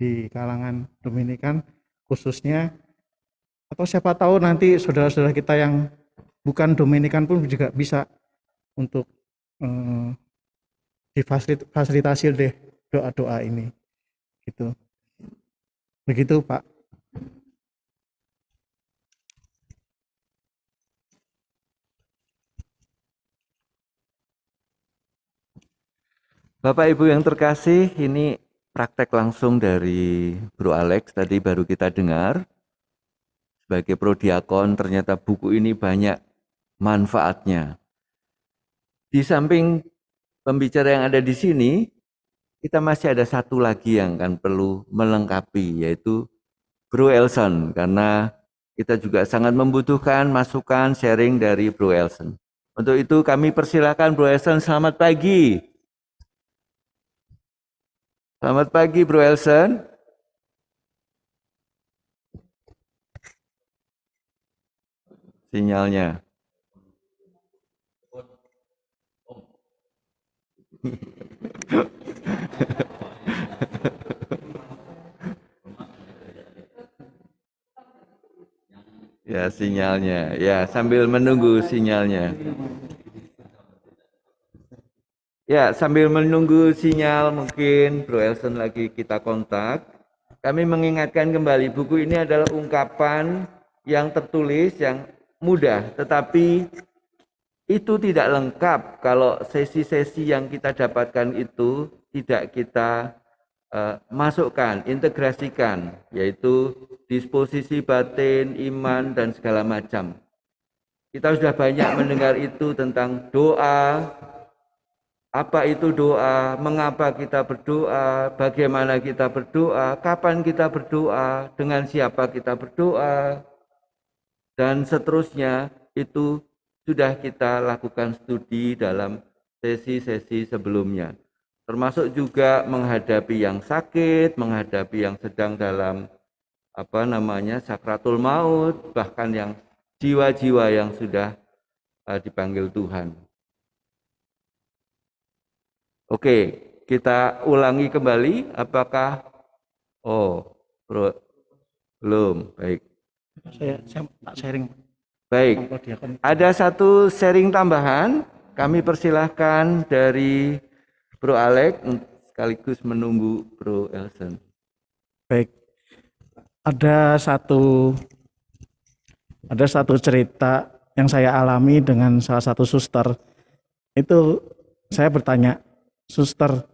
di kalangan Dominikan khususnya, atau siapa tahu nanti saudara-saudara kita yang bukan Dominikan pun juga bisa untuk difasilitasi deh doa-doa ini gitu. Begitu Pak. Bapak Ibu yang terkasih, ini praktek langsung dari Bro Alex tadi baru kita dengar. Sebagai prodiakon ternyata buku ini banyak manfaatnya. Di samping pembicara yang ada di sini, kita masih ada satu lagi yang akan perlu melengkapi, yaitu Bro Elson, karena kita juga sangat membutuhkan masukan sharing dari Bro Elson. Untuk itu kami persilakan Bro Elson, selamat pagi. Selamat pagi Bro Elson. Sinyalnya. Ya sinyalnya, ya sambil menunggu sinyalnya. Ya sambil menunggu sinyal mungkin Bro Elson lagi kita kontak. Kami mengingatkan kembali buku ini adalah ungkapan yang tertulis yang mudah, tetapi itu tidak lengkap kalau sesi-sesi yang kita dapatkan itu tidak kita masukkan, integrasikan, yaitu disposisi batin, iman, dan segala macam. Kita sudah banyak mendengar itu tentang doa, apa itu doa, mengapa kita berdoa, bagaimana kita berdoa, kapan kita berdoa, dengan siapa kita berdoa, dan seterusnya. Itu sudah kita lakukan studi dalam sesi-sesi sebelumnya. Termasuk juga menghadapi yang sakit, menghadapi yang sedang dalam sakratul maut, bahkan yang jiwa-jiwa yang sudah dipanggil Tuhan. Oke, kita ulangi kembali. Apakah? Bro, belum. Baik. Saya tak sharing. Baik. Ada satu sharing tambahan. Kami persilahkan dari Bro Alex sekaligus menunggu Bro Elson. Baik. Ada satu cerita yang saya alami dengan salah satu suster. Itu saya bertanya, suster,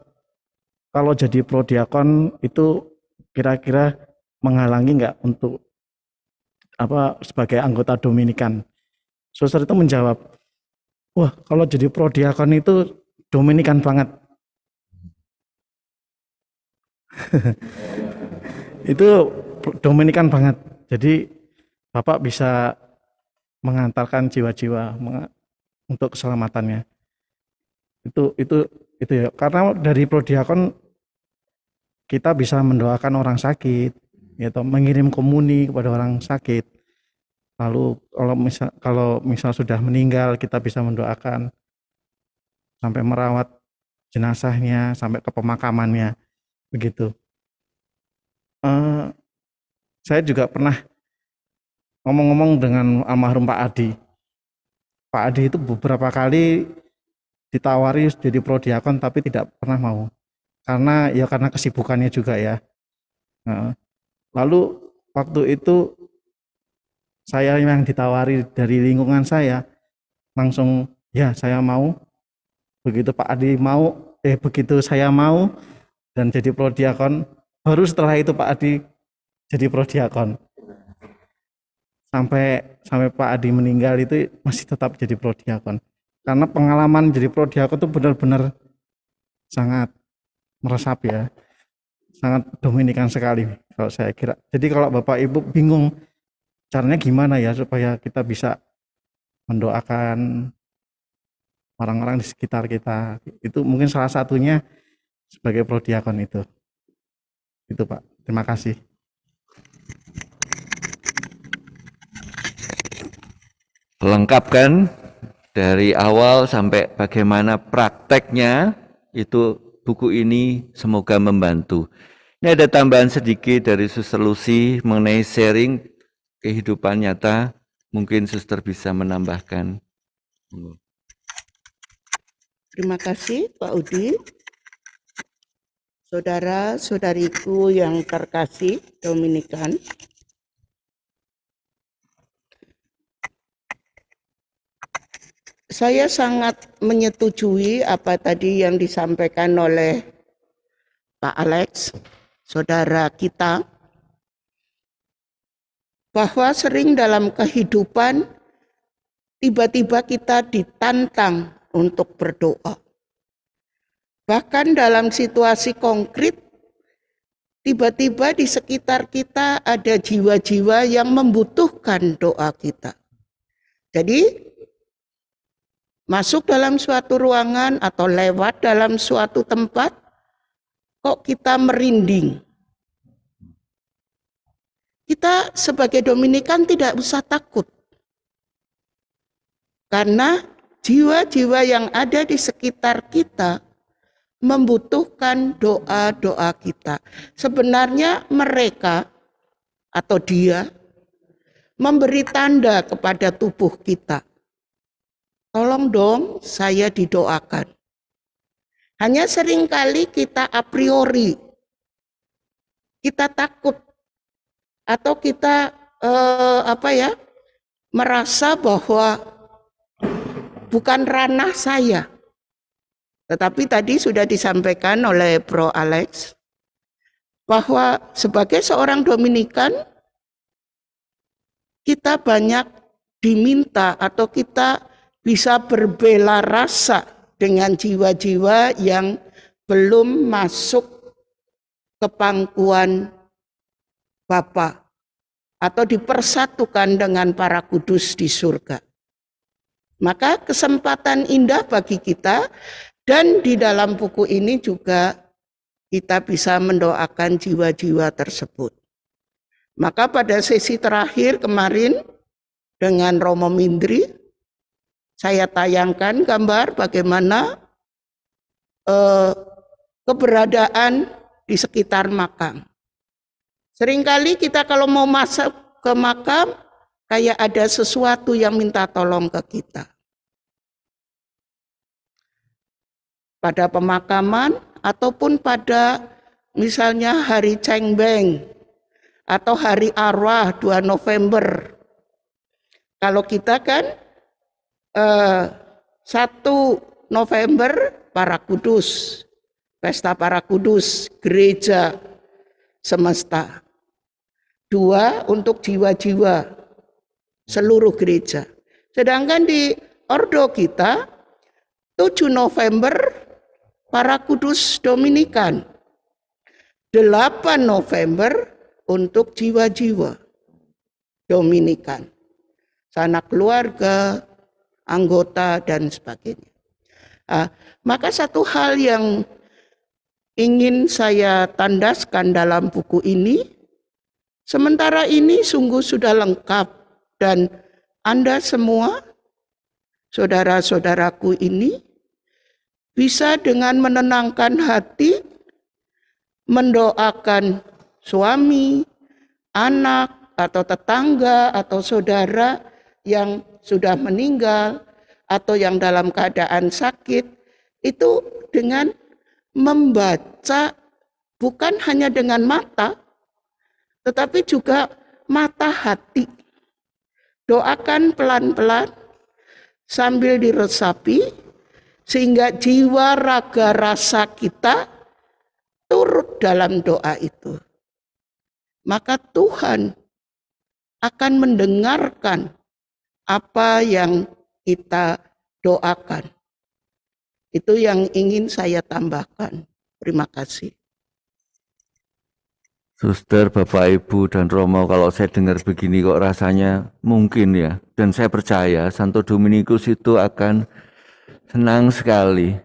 kalau jadi prodiakon itu kira-kira menghalangi nggak untuk sebagai anggota Dominikan? Suster itu menjawab, wah kalau jadi prodiakon itu Dominikan banget. Itu Dominikan banget. Jadi Bapak bisa mengantarkan jiwa-jiwa untuk keselamatannya. Itu ya. Karena dari Prodiakon kita bisa mendoakan orang sakit, gitu, mengirim komuni kepada orang sakit. Lalu kalau misal sudah meninggal, kita bisa mendoakan sampai merawat jenazahnya sampai ke pemakamannya, begitu. Saya juga pernah ngomong-ngomong dengan almarhum Pak Adi. Pak Adi itu beberapa kali ditawari jadi prodiakon tapi tidak pernah mau. Karena kesibukannya juga ya. Lalu waktu itu saya yang ditawari dari lingkungan saya langsung ya saya mau. Begitu Pak Adi mau, begitu saya mau dan jadi prodiakon, baru setelah itu Pak Adi jadi prodiakon. Sampai Pak Adi meninggal itu masih tetap jadi prodiakon. Karena pengalaman jadi prodiakon itu benar-benar sangat meresap ya. Sangat dominikan sekali kalau saya kira. Jadi kalau Bapak Ibu bingung caranya gimana ya supaya kita bisa mendoakan orang-orang di sekitar kita, itu mungkin salah satunya sebagai prodiakon itu Pak. Terima kasih. Lengkap kan dari awal sampai bagaimana prakteknya, itu buku ini semoga membantu. Ini ada tambahan sedikit dari Suster Lucy mengenai sharing kehidupan nyata, mungkin Suster bisa menambahkan. Terima kasih Pak Udi. Saudara-saudariku yang terkasih Dominikan, saya sangat menyetujui apa tadi yang disampaikan oleh Pak Alex, saudara kita, bahwa sering dalam kehidupan tiba-tiba kita ditantang untuk berdoa. Bahkan dalam situasi konkret, tiba-tiba di sekitar kita ada jiwa-jiwa yang membutuhkan doa kita. Jadi, masuk dalam suatu ruangan atau lewat dalam suatu tempat, kok kita merinding. Kita sebagai Dominikan tidak usah takut. Karena jiwa-jiwa yang ada di sekitar kita membutuhkan doa-doa kita. Sebenarnya mereka atau dia memberi tanda kepada tubuh kita. Tolong dong saya didoakan. Hanya seringkali kita a priori, kita takut atau kita merasa bahwa bukan ranah saya. Tetapi tadi sudah disampaikan oleh Bro Alex bahwa sebagai seorang Dominikan kita banyak diminta atau kita bisa berbela rasa dengan jiwa-jiwa yang belum masuk ke pangkuan Bapa atau dipersatukan dengan para kudus di surga. Maka kesempatan indah bagi kita, dan di dalam buku ini juga kita bisa mendoakan jiwa-jiwa tersebut. Maka pada sesi terakhir kemarin dengan Romo Mindri, saya tayangkan gambar bagaimana keberadaan di sekitar makam. Seringkali kita kalau mau masuk ke makam, kayak ada sesuatu yang minta tolong ke kita. Pada pemakaman ataupun pada misalnya hari Cengbeng atau hari arwah 2 November. Kalau kita kan 1 November para kudus, pesta para kudus, gereja semesta. 2 untuk jiwa-jiwa seluruh gereja. Sedangkan di ordo kita 7 November para kudus Dominikan. 8 November untuk jiwa-jiwa Dominikan. Sanak keluarga, anggota, dan sebagainya. Maka satu hal yang ingin saya tandaskan dalam buku ini, sementara ini sungguh sudah lengkap dan Anda semua, saudara-saudaraku ini, bisa dengan menenangkan hati, mendoakan suami, anak, atau tetangga, atau saudara yang sudah meninggal, atau yang dalam keadaan sakit, itu dengan membaca bukan hanya dengan mata, tetapi juga mata hati. Doakan pelan-pelan sambil diresapi, sehingga jiwa, raga, rasa kita turut dalam doa itu. Maka Tuhan akan mendengarkan apa yang kita doakan. Itu yang ingin saya tambahkan. Terima kasih. Suster, Bapak, Ibu, dan Romo, kalau saya dengar begini kok rasanya mungkin ya. Dan saya percaya Santo Dominikus itu akan senang sekali.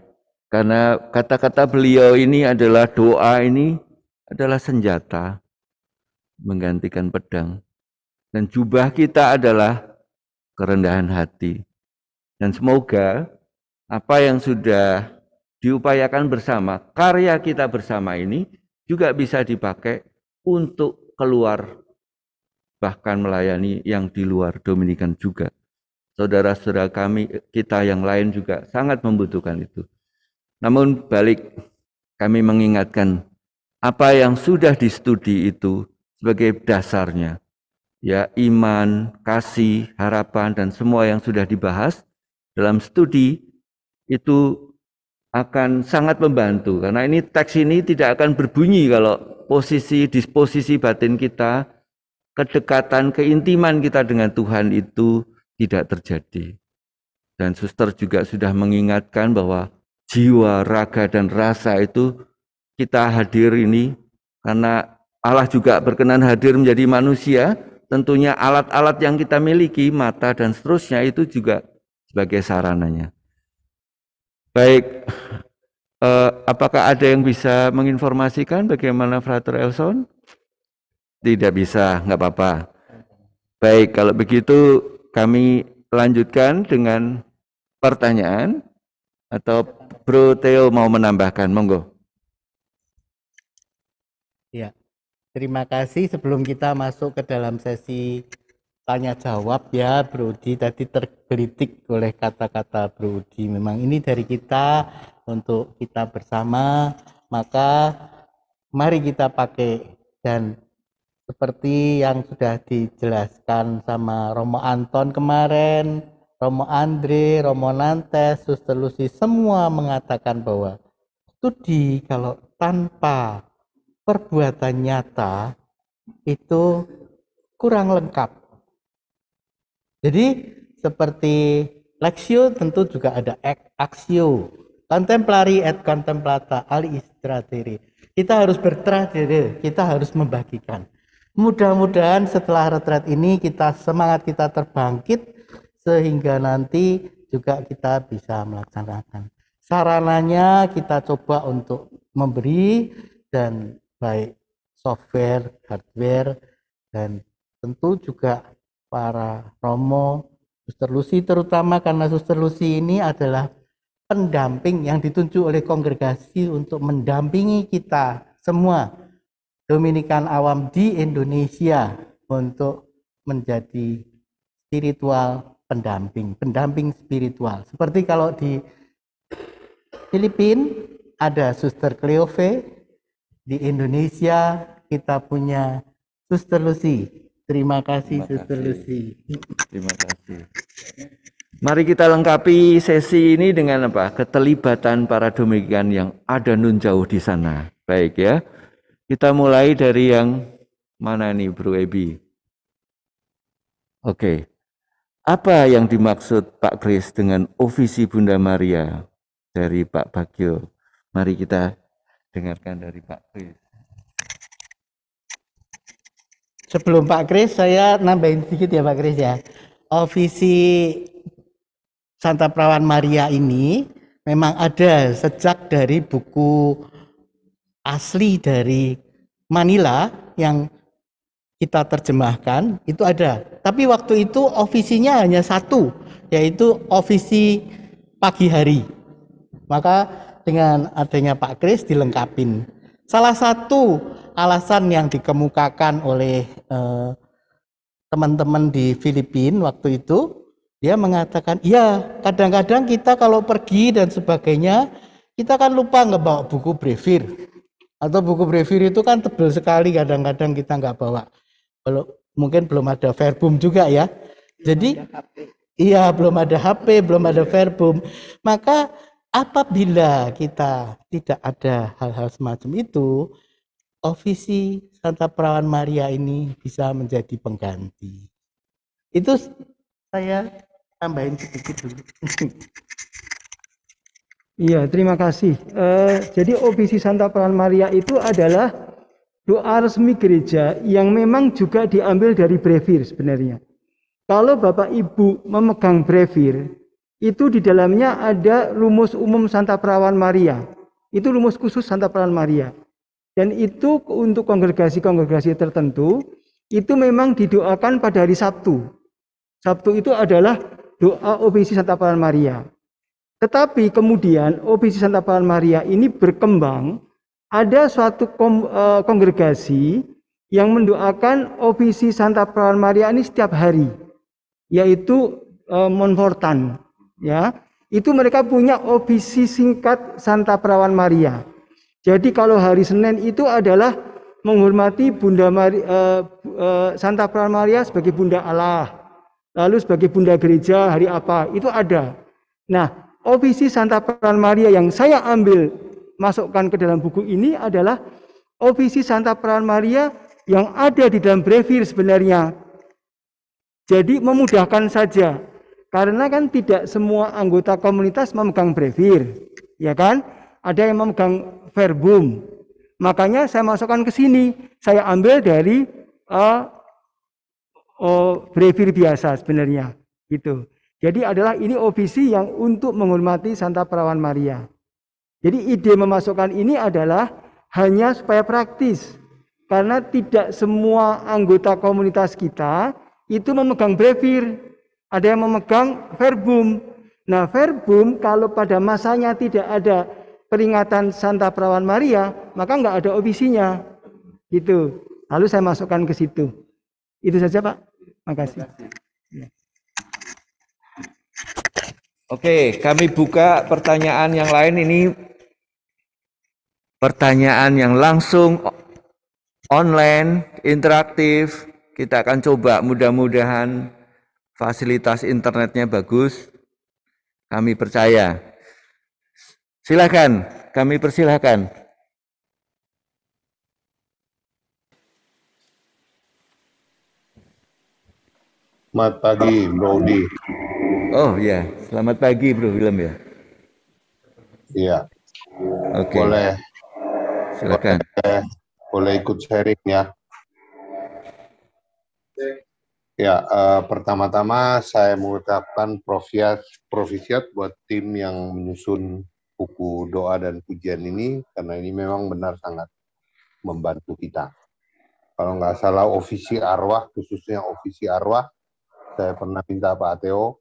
Karena kata-kata beliau ini adalah doa ini adalah senjata menggantikan pedang. Dan jubah kita adalah kerendahan hati. Dan semoga apa yang sudah diupayakan bersama, karya kita bersama ini juga bisa dipakai untuk keluar, bahkan melayani yang di luar Dominikan juga. Saudara-saudara kami, kita yang lain juga sangat membutuhkan itu. Namun balik, kami mengingatkan apa yang sudah distudi itu sebagai dasarnya. Ya, iman, kasih, harapan, dan semua yang sudah dibahas dalam studi itu akan sangat membantu. Karena ini teks ini tidak akan berbunyi kalau disposisi batin kita, kedekatan, keintiman kita dengan Tuhan itu tidak terjadi. Dan suster juga sudah mengingatkan bahwa jiwa, raga, dan rasa itu kita hadir ini karena Allah juga berkenan hadir menjadi manusia. Tentunya alat-alat yang kita miliki, mata dan seterusnya itu juga sebagai sarananya. Baik, apakah ada yang bisa menginformasikan bagaimana Frater Elson? Tidak bisa, nggak apa-apa. Baik, kalau begitu kami lanjutkan dengan pertanyaan atau Bro Theo mau menambahkan, monggo. Ya, terima kasih. Sebelum kita masuk ke dalam sesi tanya jawab ya, Brodi tadi tergelitik oleh kata-kata Brodi. Memang ini dari kita untuk kita bersama, maka mari kita pakai. Dan seperti yang sudah dijelaskan sama Romo Anton kemarin, Romo Andre, Romo Nantes, Suster Lucy, semua mengatakan bahwa studi kalau tanpa perbuatan nyata itu kurang lengkap. Jadi seperti Lexio tentu juga ada Axio, Contemplari et Contemplata ali istradere. Kita harus bertradere, kita harus membagikan. Mudah-mudahan setelah retret ini semangat kita terbangkit sehingga nanti juga kita bisa melaksanakan. Sarananya kita coba untuk memberi, dan baik software, hardware, dan tentu juga para Romo, Suster Lucy terutama, karena Suster Lucy ini adalah pendamping yang ditunjuk oleh kongregasi untuk mendampingi kita semua Dominikan awam di Indonesia untuk menjadi spiritual pendamping spiritual. Seperti kalau di Filipina ada Suster Cleove, di Indonesia kita punya Suster Lucy. Terima kasih Suster Lucy. Terima kasih. Mari kita lengkapi sesi ini dengan apa? Keterlibatan para Dominikan yang ada nun jauh di sana. Baik ya. Kita mulai dari yang mana nih, Bro Ebi? Oke. Apa yang dimaksud Pak Kris dengan ofisi Bunda Maria dari Pak Bagio. Mari kita dengarkan dari Pak Kris. Sebelum Pak Kris, saya nambahin sedikit ya Pak Kris ya. Visi Santa Perawan Maria ini memang ada sejak dari buku asli dari Manila yang kita terjemahkan, itu ada. Tapi waktu itu ofisinya hanya satu, yaitu ofisi pagi hari. Maka dengan adanya Pak Kris dilengkapin. Salah satu alasan yang dikemukakan oleh teman-teman di Filipina waktu itu, dia mengatakan, ya kadang-kadang kita kalau pergi dan sebagainya, kita kan lupa nggak bawa buku brevir. Atau buku brevir itu kan tebal sekali, kadang-kadang kita nggak bawa. Mungkin belum ada verbum juga ya. Jadi, iya belum ada HP, belum ada verbum. Maka apabila kita tidak ada hal-hal semacam itu, ofisi Santa Perawan Maria ini bisa menjadi pengganti. Itu saya tambahin sedikit dulu. Iya, terima kasih. Jadi ofisi Santa Perawan Maria itu adalah doa resmi gereja yang memang juga diambil dari brevir sebenarnya. Kalau Bapak Ibu memegang brevir, itu di dalamnya ada rumus umum Santa Perawan Maria. Itu rumus khusus Santa Perawan Maria. Dan itu untuk kongregasi-kongregasi tertentu, itu memang didoakan pada hari Sabtu. Sabtu itu adalah doa ofisi Santa Perawan Maria. Tetapi kemudian ofisi Santa Perawan Maria ini berkembang, ada suatu kongregasi yang mendoakan ofisi Santa Perawan Maria ini setiap hari, yaitu Montfortan, ya. Itu mereka punya ofisi singkat Santa Perawan Maria. Jadi kalau hari Senin itu adalah menghormati Bunda Santa Perawan Maria sebagai Bunda Allah, lalu sebagai Bunda Gereja hari apa, itu ada. Nah, ofisi Santa Perawan Maria yang saya ambil masukkan ke dalam buku ini adalah ofisi Santa Perawan Maria yang ada di dalam brevir sebenarnya. Jadi memudahkan saja, karena kan tidak semua anggota komunitas memegang brevir, ya kan? Ada yang memegang verbum. Makanya saya masukkan ke sini, saya ambil dari brevir biasa sebenarnya, gitu. Jadi adalah ini ofisi yang untuk menghormati Santa Perawan Maria. Jadi ide memasukkan ini adalah hanya supaya praktis. Karena tidak semua anggota komunitas kita itu memegang brevir. Ada yang memegang verbum. Nah, verbum kalau pada masanya tidak ada peringatan Santa Perawan Maria, maka nggak ada ofisinya. Gitu. Lalu saya masukkan ke situ. Itu saja, Pak. Makasih. Oke, kami buka pertanyaan yang lain. Ini pertanyaan yang langsung online, interaktif. Kita akan coba, mudah-mudahan fasilitas internetnya bagus. Kami percaya. Silakan, kami persilahkan. Selamat pagi, Bro Udi. Oh ya, selamat pagi Bro Willem ya. Iya. Oke. Silakan. Boleh ikut sharing ya. Ya, pertama-tama saya mengucapkan profisiat buat tim yang menyusun buku doa dan pujian ini, karena ini memang benar sangat membantu kita. Kalau nggak salah ofisi arwah, khususnya ofisi arwah, saya pernah minta Pak Theo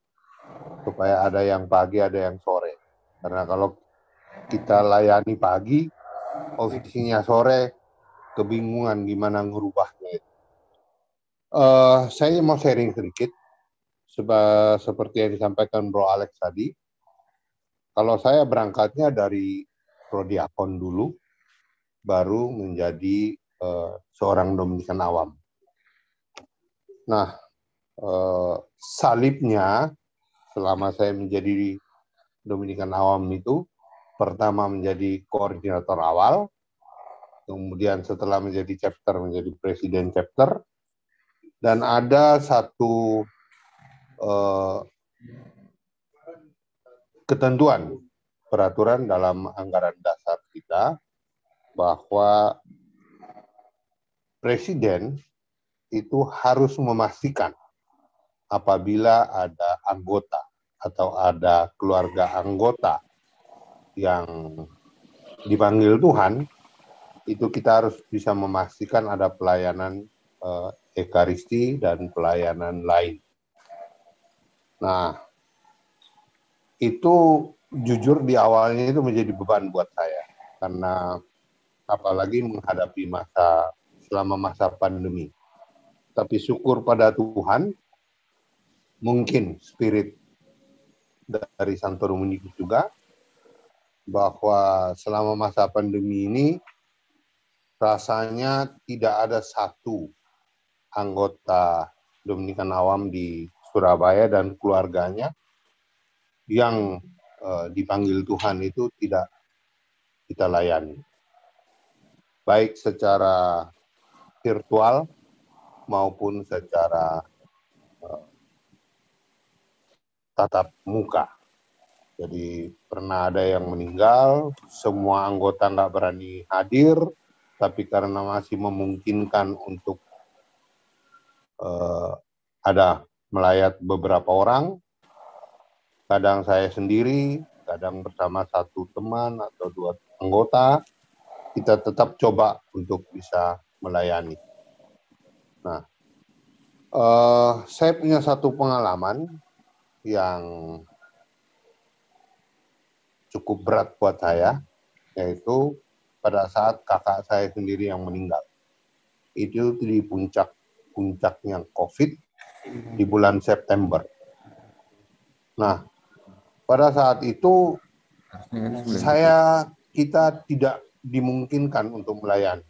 supaya ada yang pagi, ada yang sore. Karena kalau kita layani pagi, ofisinya sore, kebingungan gimana ngerubahnya itu. Saya mau sharing sedikit, seperti yang disampaikan Bro Alex tadi. Kalau saya berangkatnya dari prodiakon dulu, baru menjadi seorang Dominikan awam. Nah, salibnya selama saya menjadi Dominikan awam itu, pertama menjadi koordinator awal, kemudian setelah menjadi chapter, menjadi presiden chapter, dan ada satu ketentuan peraturan dalam anggaran dasar kita bahwa presiden itu harus memastikan apabila ada anggota atau ada keluarga anggota yang dipanggil Tuhan, itu kita harus bisa memastikan ada pelayanan ekaristi dan pelayanan lain. Nah, itu jujur di awalnya itu menjadi beban buat saya, karena apalagi menghadapi selama masa pandemi. Tapi syukur pada Tuhan, mungkin spirit dari Santo Dominikus juga, bahwa selama masa pandemi ini rasanya tidak ada satu anggota Dominikan Awam di Surabaya dan keluarganya yang dipanggil Tuhan itu tidak kita layani. Baik secara virtual maupun secara tatap muka. Jadi pernah ada yang meninggal, semua anggota nggak berani hadir, tapi karena masih memungkinkan untuk ada melayat beberapa orang, kadang saya sendiri, kadang bersama satu teman atau dua anggota, kita tetap coba untuk bisa melayani. Nah, saya punya satu pengalaman yang cukup berat buat saya, yaitu pada saat kakak saya sendiri yang meninggal. Itu di puncaknya COVID di bulan September. Nah, pada saat itu kita tidak dimungkinkan untuk melayani.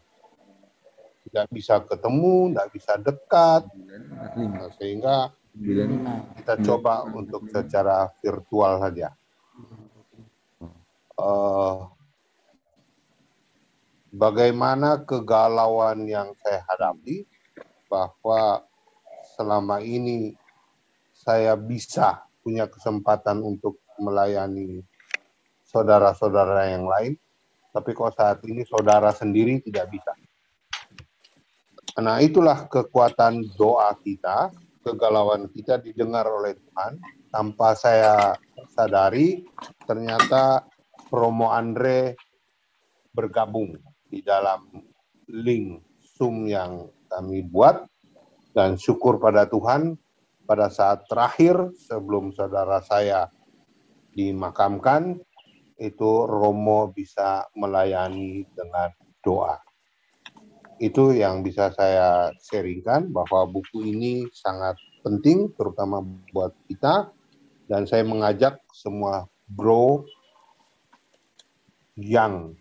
Tidak bisa ketemu, tidak bisa dekat, sehingga kita coba untuk secara virtual saja. Bagaimana kegalauan yang saya hadapi, bahwa selama ini saya bisa punya kesempatan untuk melayani saudara-saudara yang lain, tapi kok saat ini saudara sendiri tidak bisa. Nah, itulah kekuatan doa kita, kegalauan kita didengar oleh Tuhan. Tanpa saya sadari, ternyata Romo Andre bergabung di dalam link Zoom yang kami buat, dan syukur pada Tuhan, pada saat terakhir sebelum saudara saya dimakamkan, itu Romo bisa melayani dengan doa. Itu yang bisa saya sharingkan, bahwa buku ini sangat penting, terutama buat kita, dan saya mengajak semua bro yang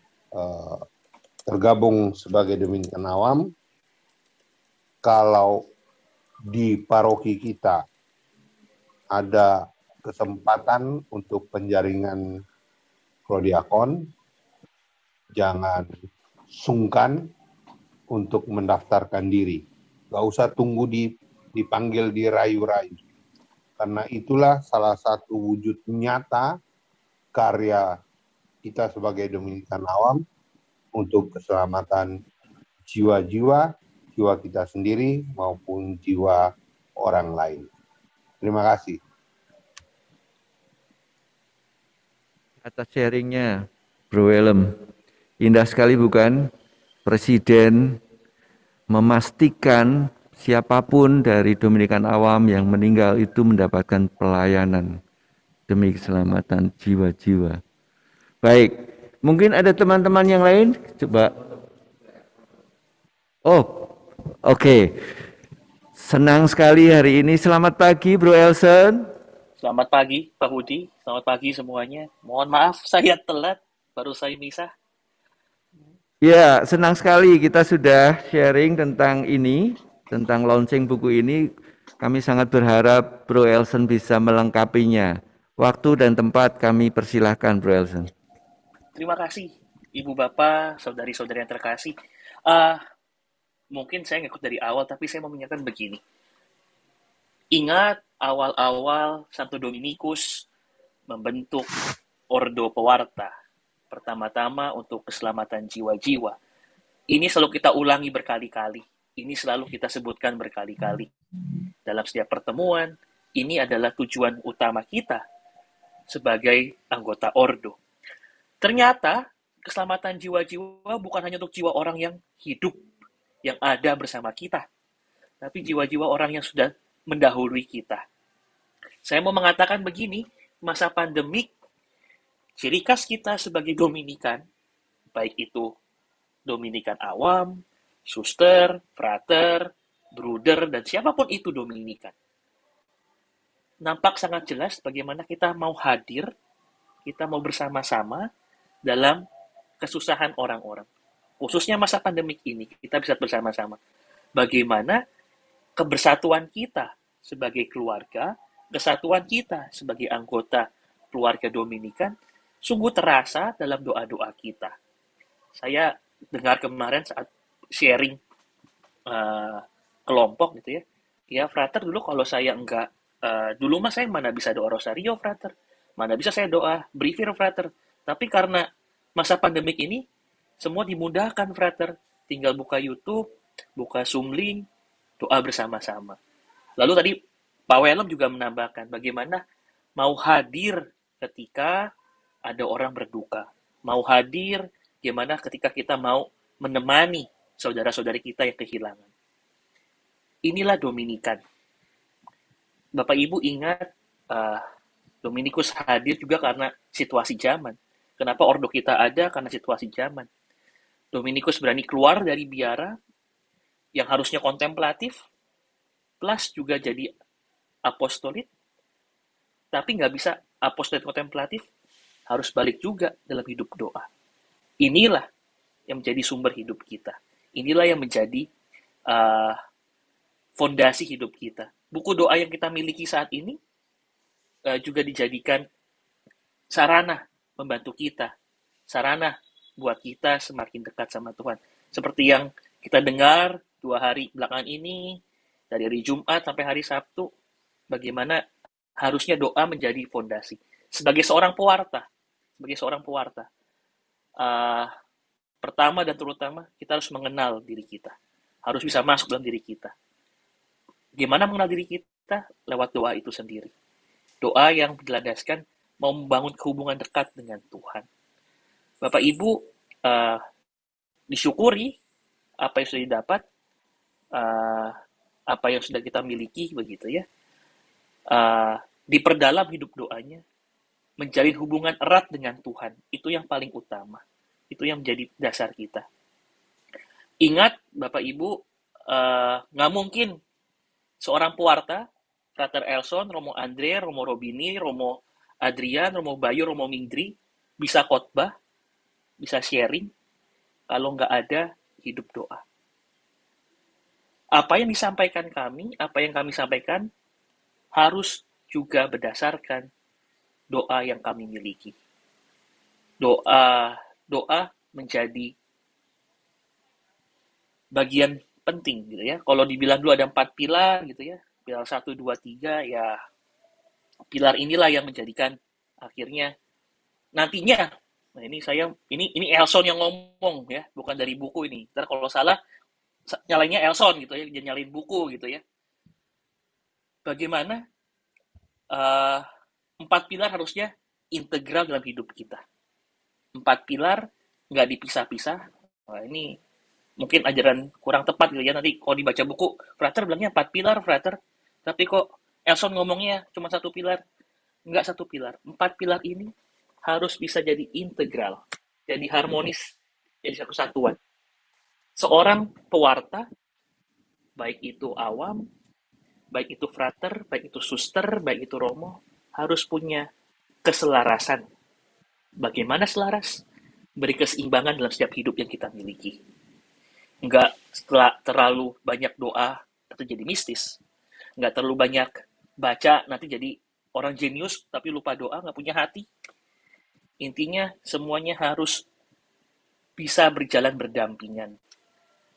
tergabung sebagai Dominikan Awam, kalau di paroki kita ada kesempatan untuk penjaringan prodiakon, jangan sungkan untuk mendaftarkan diri. Gak usah tunggu dipanggil dirayu-rayu. Karena itulah salah satu wujud nyata karya kita sebagai Dominikan Awam untuk keselamatan jiwa-jiwa kita sendiri maupun jiwa orang lain. Terima kasih. Atas sharingnya, Bro Willem. Indah sekali bukan? Presiden memastikan siapapun dari Dominikan Awam yang meninggal itu mendapatkan pelayanan demi keselamatan jiwa-jiwa. Baik, mungkin ada teman-teman yang lain? Coba. Oh, oke. Senang sekali hari ini. Selamat pagi, Bro Elson. Selamat pagi, Pak Budi. Selamat pagi semuanya. Mohon maaf, saya telat. Baru saya misah. Ya, senang sekali kita sudah sharing tentang ini, tentang launching buku ini. Kami sangat berharap Bro Elson bisa melengkapinya. Waktu dan tempat kami persilahkan, Bro Elson. Terima kasih, Ibu Bapak, saudari-saudari yang terkasih. Mungkin saya ngikut dari awal, tapi saya mau mengingatkan begini. Ingat awal-awal Santo Dominikus membentuk Ordo Pewarta. Pertama-tama untuk keselamatan jiwa-jiwa. Ini selalu kita ulangi berkali-kali. Ini selalu kita sebutkan berkali-kali. Dalam setiap pertemuan, ini adalah tujuan utama kita sebagai anggota Ordo. Ternyata, keselamatan jiwa-jiwa bukan hanya untuk jiwa orang yang hidup, yang ada bersama kita, tapi jiwa-jiwa orang yang sudah mendahului kita. Saya mau mengatakan begini, masa pandemik, ciri khas kita sebagai Dominikan, baik itu Dominikan awam, suster, frater, bruder, dan siapapun itu Dominikan. Nampak sangat jelas bagaimana kita mau hadir, kita mau bersama-sama dalam kesusahan orang-orang. Khususnya masa pandemik ini, kita bisa bersama-sama. Bagaimana kebersatuan kita sebagai keluarga, kesatuan kita sebagai anggota keluarga Dominikan, sungguh terasa dalam doa-doa kita. Saya dengar kemarin saat sharing kelompok gitu ya. Ya, frater dulu kalau saya enggak, dulu mah saya mana bisa doa rosario, frater. Mana bisa saya doa briefir, frater. Tapi karena masa pandemik ini, semua dimudahkan, frater. Tinggal buka YouTube, buka Zoom link, doa bersama-sama. Lalu tadi Pak Welem juga menambahkan bagaimana mau hadir ketika ada orang berduka. Mau hadir gimana ketika kita mau menemani saudara-saudari kita yang kehilangan. Inilah Dominikan. Bapak Ibu ingat, Dominikus hadir juga karena situasi zaman. Kenapa Ordo kita ada? Karena situasi zaman. Dominikus berani keluar dari biara yang harusnya kontemplatif, plus juga jadi apostolit, tapi nggak bisa apostolit kontemplatif, harus balik juga dalam hidup doa. Inilah yang menjadi sumber hidup kita. Inilah yang menjadi fondasi hidup kita. Buku doa yang kita miliki saat ini juga dijadikan sarana membantu kita, sarana buat kita semakin dekat sama Tuhan. Seperti yang kita dengar 2 hari belakangan ini, dari hari Jumat sampai hari Sabtu, bagaimana harusnya doa menjadi fondasi. Sebagai seorang pewarta, pertama dan terutama kita harus mengenal diri kita. Harus bisa masuk dalam diri kita. Gimana mengenal diri kita? Lewat doa itu sendiri. Doa yang berlandaskan mau membangun hubungan dekat dengan Tuhan. Bapak Ibu, disyukuri apa yang sudah didapat, apa yang sudah kita miliki, begitu ya. Diperdalam hidup doanya, menjalin hubungan erat dengan Tuhan. Itu yang paling utama. Itu yang menjadi dasar kita. Ingat, Bapak Ibu, nggak mungkin seorang pewarta, Frater Elson, Romo Andre, Romo Robini, Romo Adrian, Romo Bayu, Romo Mindri, bisa khotbah, bisa sharing, kalau nggak ada hidup doa. Apa yang disampaikan kami, apa yang kami sampaikan, harus juga berdasarkan doa yang kami miliki. Doa menjadi bagian penting gitu ya. Kalau dibilang dulu ada 4 pilar gitu ya, pilar 1, 2, 3, ya pilar inilah yang menjadikan akhirnya nantinya. Nah, ini Elson yang ngomong ya, bukan dari buku ini. Ntar kalau salah nyalainnya Elson gitu ya, dia nyalain buku gitu ya. Bagaimana 4 pilar harusnya integral dalam hidup kita. 4 pilar nggak dipisah-pisah. Nah, ini mungkin ajaran kurang tepat gitu ya. Nanti kalau dibaca buku, Frater bilangnya 4 pilar, Frater. Tapi kok Elson ngomongnya cuma 1 pilar. Nggak 1 pilar. 4 pilar ini harus bisa jadi integral, jadi harmonis, jadi satu satuan. Seorang pewarta, baik itu awam, baik itu frater, baik itu suster, baik itu romo, harus punya keselarasan. Bagaimana selaras? Beri keseimbangan dalam setiap hidup yang kita miliki. Enggak terlalu banyak doa, atau jadi mistis. Enggak terlalu banyak baca, nanti jadi orang jenius, tapi lupa doa, nggak punya hati. Intinya semuanya harus bisa berjalan berdampingan.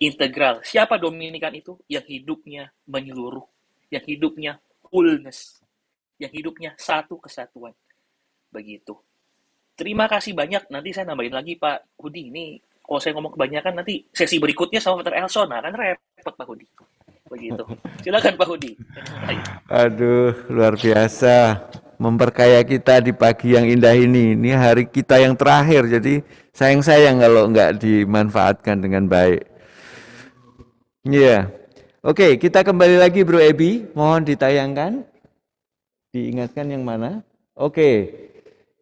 Integral. Siapa Dominikan itu? Yang hidupnya menyeluruh. Yang hidupnya wholeness. Yang hidupnya satu kesatuan. Begitu. Terima kasih banyak. Nanti saya nambahin lagi Pak Hudi. Ini kalau saya ngomong kebanyakan nanti sesi berikutnya sama Dr. Elson. Nah, kan repot Pak Hudi. Begitu. Silakan Pak Hudi. Aduh, luar biasa. Memperkaya kita di pagi yang indah ini. Ini hari kita yang terakhir, jadi sayang-sayang kalau nggak dimanfaatkan dengan baik. Iya. Oke, kita kembali lagi Bro Ebi. Mohon ditayangkan. Diingatkan yang mana? Oke.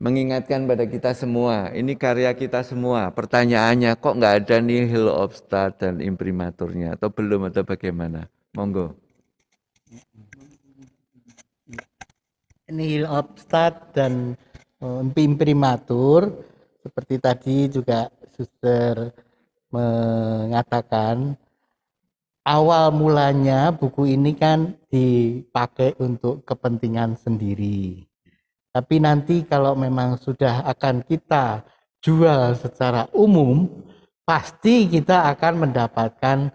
Mengingatkan pada kita semua, ini karya kita semua. Pertanyaannya, kok nggak ada nih nihil obstat dan imprimaturnya? Atau belum, atau bagaimana? Monggo. Nihil obstat dan imprimatur, seperti tadi juga Suster mengatakan, awal mulanya buku ini kan dipakai untuk kepentingan sendiri. Tapi nanti kalau memang sudah akan kita jual secara umum, pasti kita akan mendapatkan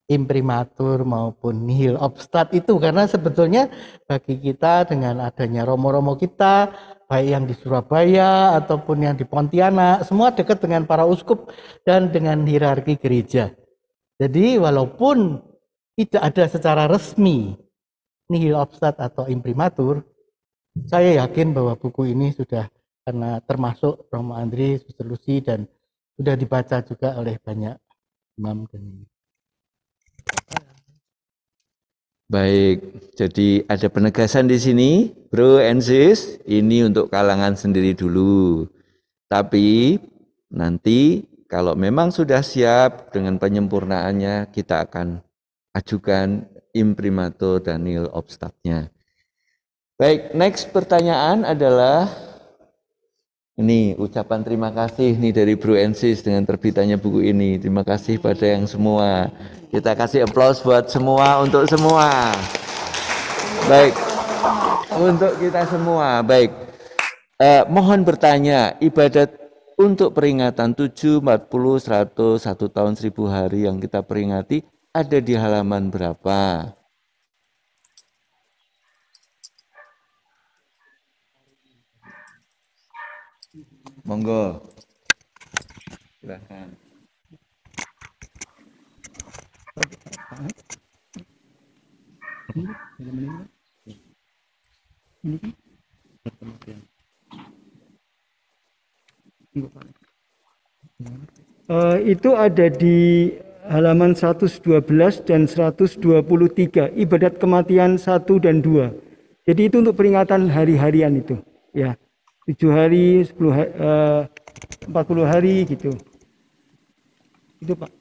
imprimatur maupun nihil obstat itu, karena sebetulnya bagi kita dengan adanya romo-romo kita, baik yang di Surabaya ataupun yang di Pontianak, semua dekat dengan para uskup dan dengan hierarki gereja. Jadi walaupun tidak ada secara resmi nihil obstat atau imprimatur, saya yakin bahwa buku ini sudah, karena termasuk Romo Andri, Suster Lucy, dan sudah dibaca juga oleh banyak imam dan ini. Baik, jadi ada penegasan di sini, Bro and Sis, ini untuk kalangan sendiri dulu. Tapi nanti kalau memang sudah siap dengan penyempurnaannya, kita akan ajukan imprimatur dan nihil obstatnya. Baik, next pertanyaan adalah ini ucapan terima kasih nih dari Bro and Sis dengan terbitannya buku ini. Terima kasih pada yang semua. Kita kasih aplaus buat semua, untuk semua. Baik, untuk kita semua. Baik, mohon bertanya, ibadat untuk peringatan 7, 40, 100, 1 tahun 1000 hari yang kita peringati ada di halaman berapa? Monggo. Silakan. Itu ada di halaman 112 dan 123, ibadat kematian 1 dan 2. Jadi itu untuk peringatan hari-harian itu, ya. 7 hari, 10 hari, 40 hari gitu. Itu Pak.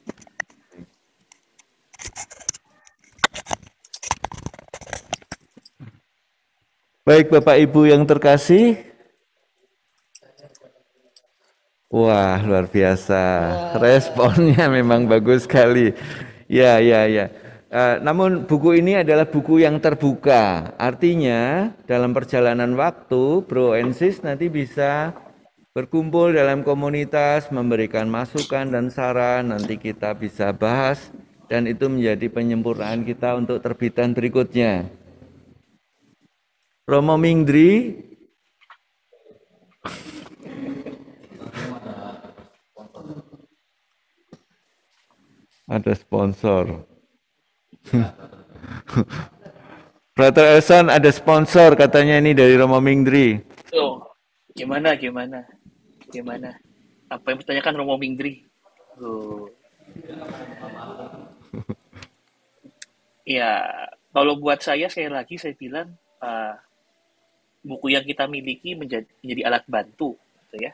Baik Bapak Ibu yang terkasih. Wah, luar biasa. Responnya memang bagus sekali. Ya. Namun buku ini adalah buku yang terbuka. Artinya dalam perjalanan waktu, Bro and Sis nanti bisa berkumpul dalam komunitas, memberikan masukan dan saran. Nanti kita bisa bahas dan itu menjadi penyempurnaan kita untuk terbitan berikutnya. Romo Mingdri. Ada sponsor. Brother Elson ada sponsor katanya ini dari Romo Mingdri. Oh, gimana? Apa yang ditanyakan Romo Mingdri? Ya, kalau buat saya sekali lagi saya bilang buku yang kita miliki menjadi alat bantu, gitu ya.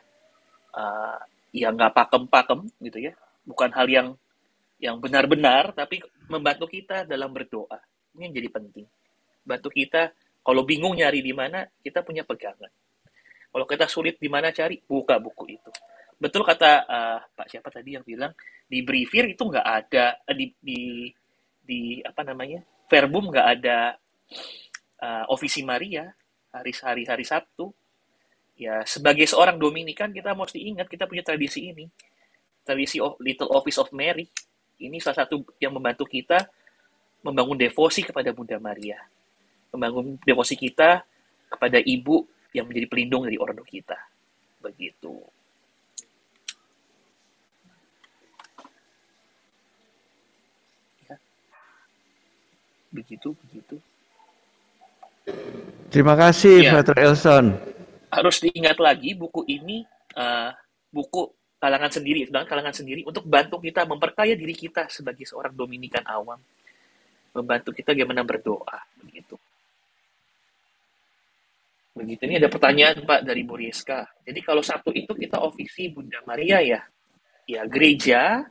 Ya nggak pakem-pakem, gitu ya. Bukan hal yang benar-benar, tapi membantu kita dalam berdoa. Ini yang jadi penting. Bantu kita, kalau bingung nyari di mana, kita punya pegangan. Kalau kita sulit di mana cari, buka buku itu. Betul kata Pak siapa tadi yang bilang, di Briefer itu nggak ada, di apa namanya, Verbum nggak ada Offici Maria, hari Sabtu. Ya, sebagai seorang Dominikan, kita mesti ingat, kita punya tradisi ini. Tradisi Little Office of Mary. Ini salah satu yang membantu kita membangun devosi kepada Bunda Maria. Membangun devosi kita kepada Ibu yang menjadi pelindung dari ordo kita. begitu. Ya. Begitu. Terima kasih, Ya, Frater Elson. harus diingat lagi buku ini buku kalangan sendiri untuk bantu kita memperkaya diri kita sebagai seorang Dominikan awam, membantu kita bagaimana berdoa begitu. Ini ada pertanyaan Pak dari Bu Rizka. Jadi kalau Sabtu itu kita ofisi Bunda Maria ya? Ya gereja.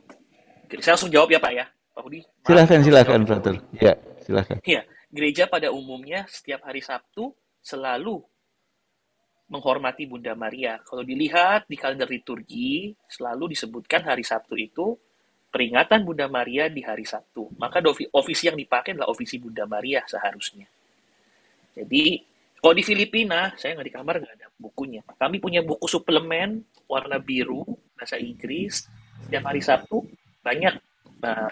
Saya langsung jawab ya Pak ya. Pak Budi. Silakan, Frater. Ya, silakan. Ya, gereja pada umumnya setiap hari Sabtu selalu menghormati Bunda Maria. Kalau dilihat di kalender liturgi, selalu disebutkan hari Sabtu itu peringatan Bunda Maria di hari Sabtu. Maka ofisi yang dipakai adalah ofisi Bunda Maria seharusnya. Jadi, kalau di Filipina, saya nggak di kamar, nggak ada bukunya. Kami punya buku suplemen warna biru, bahasa Inggris. Setiap hari Sabtu, banyak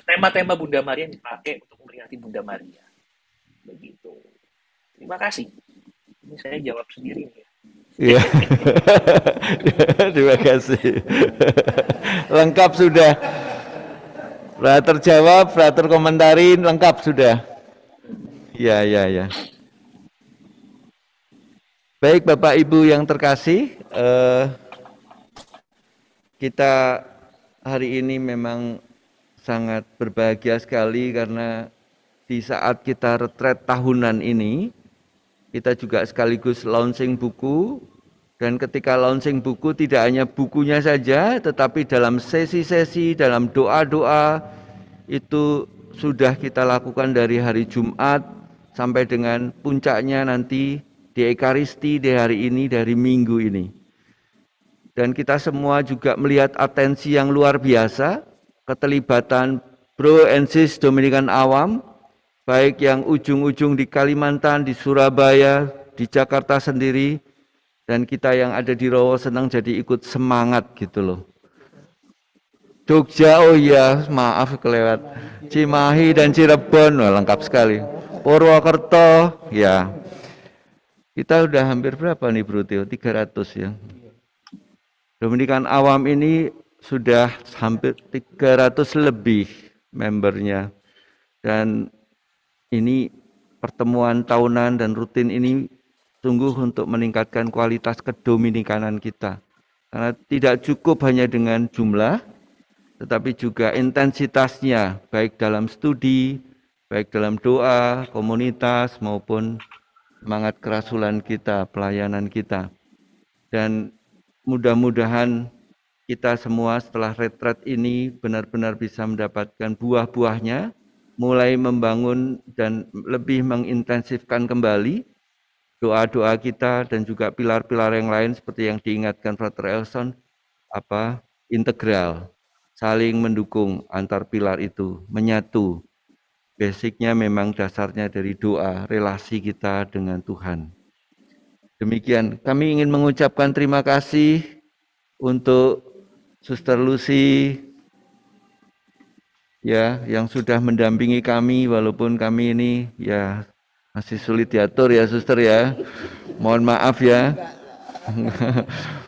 tema-tema Bunda Maria yang dipakai untuk memperingati Bunda Maria. Begitu. Terima kasih. Ini saya jawab sendiri ya. Iya. Terima kasih. Lengkap sudah. Frater jawab, Frater komentarin, lengkap sudah. Ya. Baik Bapak Ibu yang terkasih, kita hari ini memang sangat berbahagia sekali karena di saat kita retret tahunan ini, kita juga sekaligus launching buku, dan ketika launching buku tidak hanya bukunya saja, tetapi dalam sesi-sesi, dalam doa-doa, itu sudah kita lakukan dari hari Jumat sampai dengan puncaknya nanti di Ekaristi di hari ini, dari minggu ini. Dan kita semua juga melihat atensi yang luar biasa, keterlibatan Bro and Sis Dominikan Awam, baik yang ujung-ujung di Kalimantan, di Surabaya, di Jakarta sendiri, dan kita yang ada di Rowo senang jadi ikut semangat gitu loh. Jogja, oh iya, maaf kelewat. Cimahi dan Cirebon, oh, lengkap sekali. Purwokerto, ya. Kita udah hampir berapa nih Bro Tio? 300 ya. Dominikan Awam ini sudah hampir 300 lebih membernya. Dan ini pertemuan tahunan dan rutin ini sungguh untuk meningkatkan kualitas kedominikanan kita. Karena tidak cukup hanya dengan jumlah, tetapi juga intensitasnya, baik dalam studi, baik dalam doa, komunitas, maupun semangat kerasulan kita, pelayanan kita. Dan mudah-mudahan kita semua setelah retret ini benar-benar bisa mendapatkan buah-buahnya, mulai membangun dan lebih mengintensifkan kembali doa-doa kita dan juga pilar-pilar yang lain seperti yang diingatkan Frater Elson, integral, saling mendukung antar pilar itu, menyatu. Basicnya memang dasarnya dari doa, relasi kita dengan Tuhan. Demikian, kami ingin mengucapkan terima kasih untuk Suster Lucy, ya, yang sudah mendampingi kami walaupun kami ini ya masih sulit diatur ya Suster ya. Mohon maaf ya.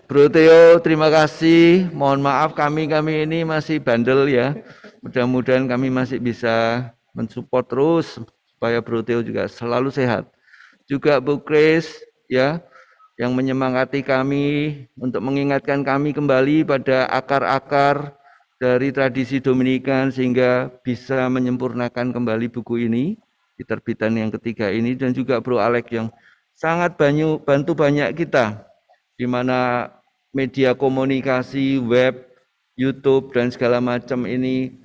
Bro Theo, terima kasih. Mohon maaf kami ini masih bandel ya. Mudah-mudahan kami masih bisa mensupport terus supaya Bro Theo juga selalu sehat. Juga Bu Chris ya, yang menyemangati kami untuk mengingatkan kami kembali pada akar-akar dari tradisi Dominikan sehingga bisa menyempurnakan kembali buku ini di terbitan yang ketiga ini, dan juga Bro Alex yang sangat bantu banyak kita di mana media komunikasi, web, YouTube dan segala macam ini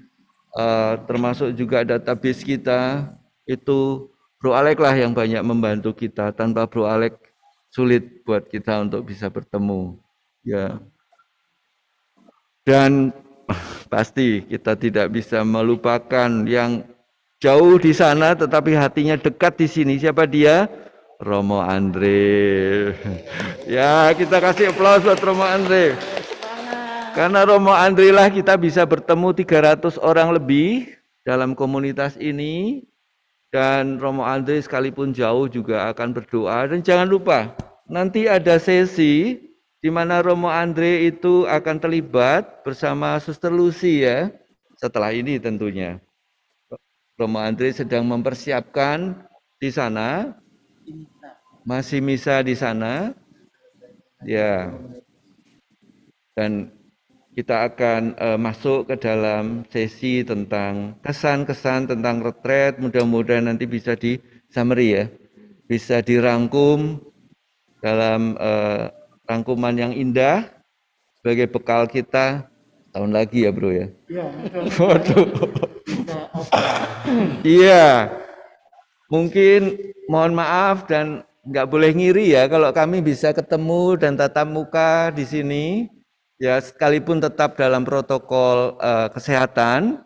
termasuk juga database kita, itu Bro Alex lah yang banyak membantu kita. Tanpa Bro Alex sulit buat kita untuk bisa bertemu ya. Dan pasti kita tidak bisa melupakan yang jauh di sana tetapi hatinya dekat di sini. Siapa dia? Romo Andre. Ya, kita kasih aplaus buat Romo Andre. Karena Romo Andre lah kita bisa bertemu 300 orang lebih dalam komunitas ini. Dan Romo Andre sekalipun jauh juga akan berdoa. Dan jangan lupa, nanti ada sesi di mana Romo Andre itu akan terlibat bersama Suster Lucy ya. Setelah ini tentunya. Romo Andre sedang mempersiapkan di sana, masih misa di sana. Ya. Dan kita akan masuk ke dalam sesi tentang kesan-kesan tentang retret. Mudah-mudahan nanti bisa di summary ya. Bisa dirangkum dalam rangkuman yang indah sebagai bekal kita tahun lagi ya bro ya. Waduh. Iya. Mungkin mohon maaf dan nggak boleh ngiri ya kalau kami bisa ketemu dan tatap muka di sini ya sekalipun tetap dalam protokol kesehatan.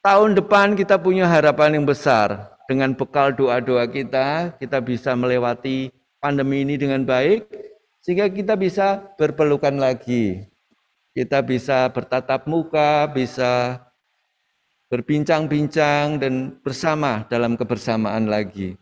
Tahun depan kita punya harapan yang besar. Dengan bekal doa-doa kita bisa melewati pandemi ini dengan baik, sehingga kita bisa berpelukan lagi. Kita bisa bertatap muka, bisa berbincang-bincang dan bersama dalam kebersamaan lagi.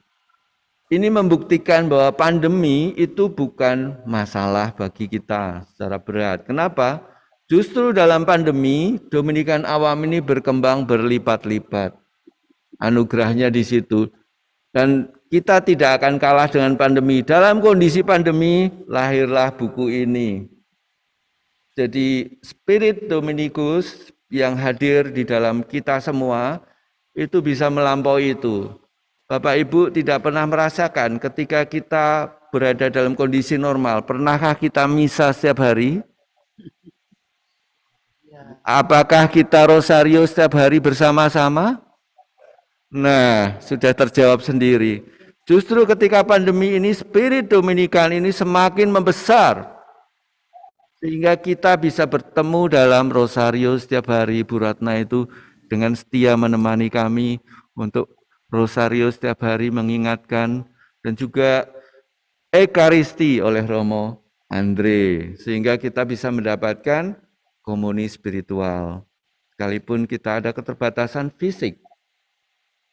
Ini membuktikan bahwa pandemi itu bukan masalah bagi kita secara berat. Kenapa? Justru dalam pandemi, Dominikan Awam ini berkembang berlipat-lipat. Anugerahnya di situ. Dan kita tidak akan kalah dengan pandemi. Dalam kondisi pandemi, lahirlah buku ini. Jadi spirit Dominikus yang hadir di dalam kita semua, itu bisa melampaui itu. Bapak Ibu tidak pernah merasakan ketika kita berada dalam kondisi normal. Pernahkah kita misa setiap hari? Apakah kita rosario setiap hari bersama-sama? Nah, sudah terjawab sendiri. Justru ketika pandemi ini, spirit Dominikan ini semakin membesar. Sehingga kita bisa bertemu dalam rosario setiap hari. Bu Ratna itu dengan setia menemani kami untuk rosario setiap hari mengingatkan. Dan juga Ekaristi oleh Romo Andre. Sehingga kita bisa mendapatkan komuni spiritual. Sekalipun kita ada keterbatasan fisik.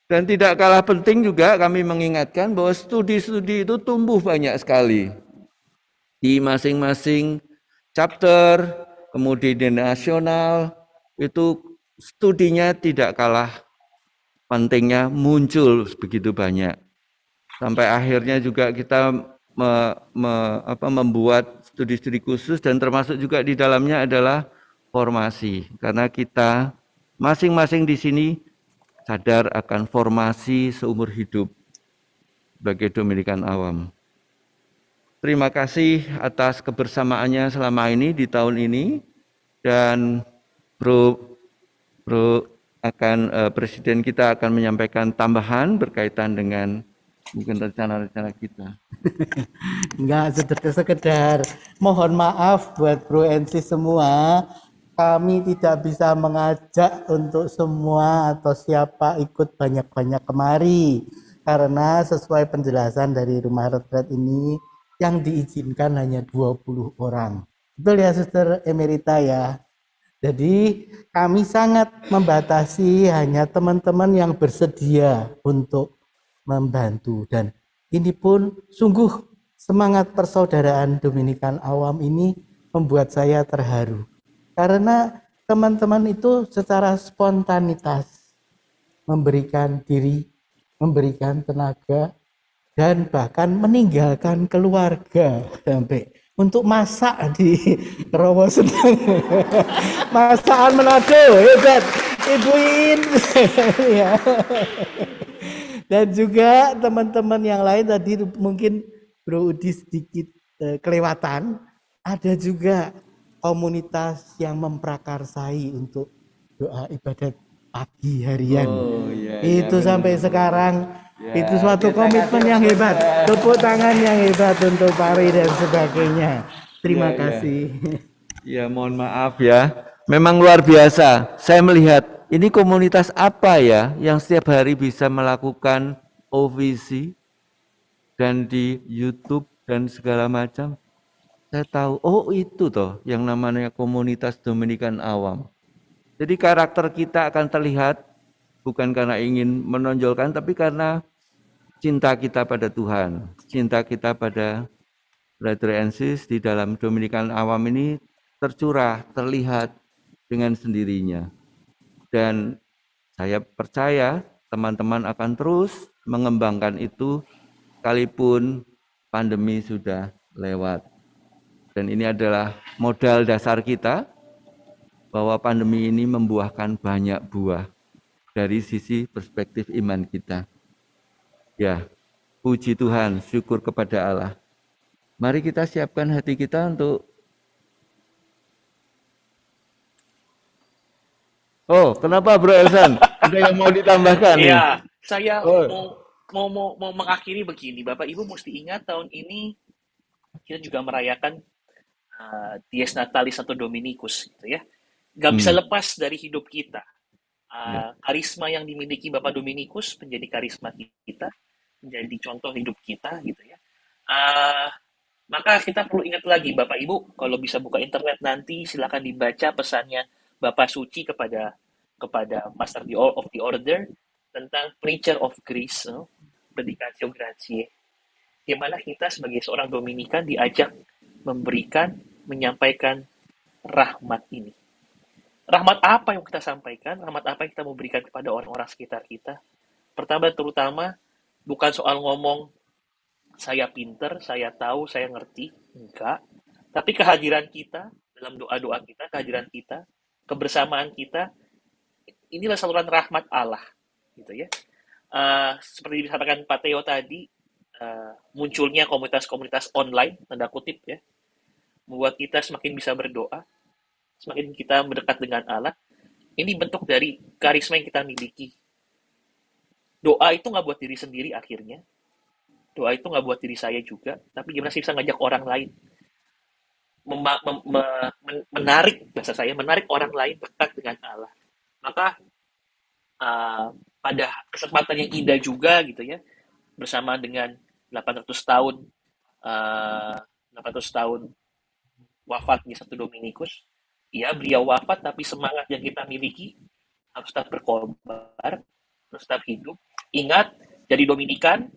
Dan tidak kalah penting juga kami mengingatkan bahwa studi-studi itu tumbuh banyak sekali. Di masing-masing chapter, kemudian di nasional, itu studinya tidak kalah pentingnya muncul begitu banyak. Sampai akhirnya juga kita membuat studi-studi khusus dan termasuk juga di dalamnya adalah formasi. Karena kita masing-masing di sini sadar akan formasi seumur hidup sebagai Dominikan Awam. Terima kasih atas kebersamaannya selama ini di tahun ini dan Bro akan Presiden kita akan menyampaikan tambahan berkaitan dengan mungkin rencana-rencana kita. Enggak sekedar mohon maaf buat Bro NC semua. Kami tidak bisa mengajak untuk semua atau siapa ikut banyak-banyak kemari. Karena sesuai penjelasan dari rumah retret ini, yang diizinkan hanya 20 orang. Betul ya Suster Emerita ya? Jadi kami sangat membatasi hanya teman-teman yang bersedia untuk membantu. Dan ini pun sungguh semangat persaudaraan Dominikan Awam ini membuat saya terharu. Karena teman-teman itu secara spontanitas memberikan diri, memberikan tenaga, dan bahkan meninggalkan keluarga sampai untuk masak di Rowo Sedang. Masakan Manado, hebat. Ibuin. Ya. Dan juga teman-teman yang lain tadi mungkin Bro Udi sedikit kelewatan. Ada juga komunitas yang memprakarsai untuk doa ibadat pagi harian. Oh, iya, Itu iya, sampai benar. sekarang Ya, itu suatu kita komitmen kasih yang tepuk hebat. tangan. Tepuk tangan yang hebat untuk Pari dan sebagainya. Terima Ya, ya. kasih. Ya, mohon maaf ya. Memang luar biasa. Saya melihat ini komunitas apa ya yang setiap hari bisa melakukan OVC dan di YouTube dan segala macam. Saya tahu, oh itu toh yang namanya komunitas Dominikan Awam. Jadi karakter kita akan terlihat bukan karena ingin menonjolkan, tapi karena cinta kita pada Tuhan, cinta kita pada brother and sis, di dalam Dominikan Awam ini tercurah, terlihat dengan sendirinya. Dan saya percaya teman-teman akan terus mengembangkan itu sekalipun pandemi sudah lewat. Dan ini adalah modal dasar kita bahwa pandemi ini membuahkan banyak buah dari sisi perspektif iman kita. Ya, puji Tuhan, syukur kepada Allah. Mari kita siapkan hati kita untuk kenapa Bro Elsan? Ada yang mau ditambahkan nih? Iya, saya mau mengakhiri begini, Bapak Ibu mesti ingat tahun ini kita juga merayakan Dies Natalis atau Dominikus, gitu ya. Gak bisa lepas dari hidup kita. Karisma yang dimiliki Bapak Dominikus menjadi karisma kita, menjadi contoh hidup kita, gitu ya. Maka kita perlu ingat lagi, Bapak Ibu, kalau bisa buka internet nanti, silakan dibaca pesannya Bapak Suci kepada Master of the Order tentang Preacher of Grace, Predicatio Gratiae, di mana kita sebagai seorang Dominikan diajak menyampaikan rahmat ini. Rahmat apa yang kita sampaikan? Rahmat apa yang kita mau berikan kepada orang-orang sekitar kita? Pertama, terutama, bukan soal ngomong, saya pinter, saya tahu, saya ngerti. Enggak. Tapi kehadiran kita, dalam doa-doa kita, kehadiran kita, kebersamaan kita, inilah saluran rahmat Allah. Gitu ya. Seperti disampaikan Pak Theo tadi, munculnya komunitas-komunitas online, tanda kutip ya, membuat kita semakin bisa berdoa, semakin kita mendekat dengan Allah. Ini bentuk dari karisma yang kita miliki. Doa itu nggak buat diri sendiri akhirnya. Doa itu nggak buat diri saya juga, tapi gimana sih bisa ngajak orang lain, menarik orang lain dekat dengan Allah. Maka pada kesempatan yang indah juga gitu ya, bersama dengan 800 tahun wafatnya Santo Dominikus, ya beliau wafat tapi semangat yang kita miliki harus tetap berkobar, harus tetap hidup. Ingat, jadi Dominikan,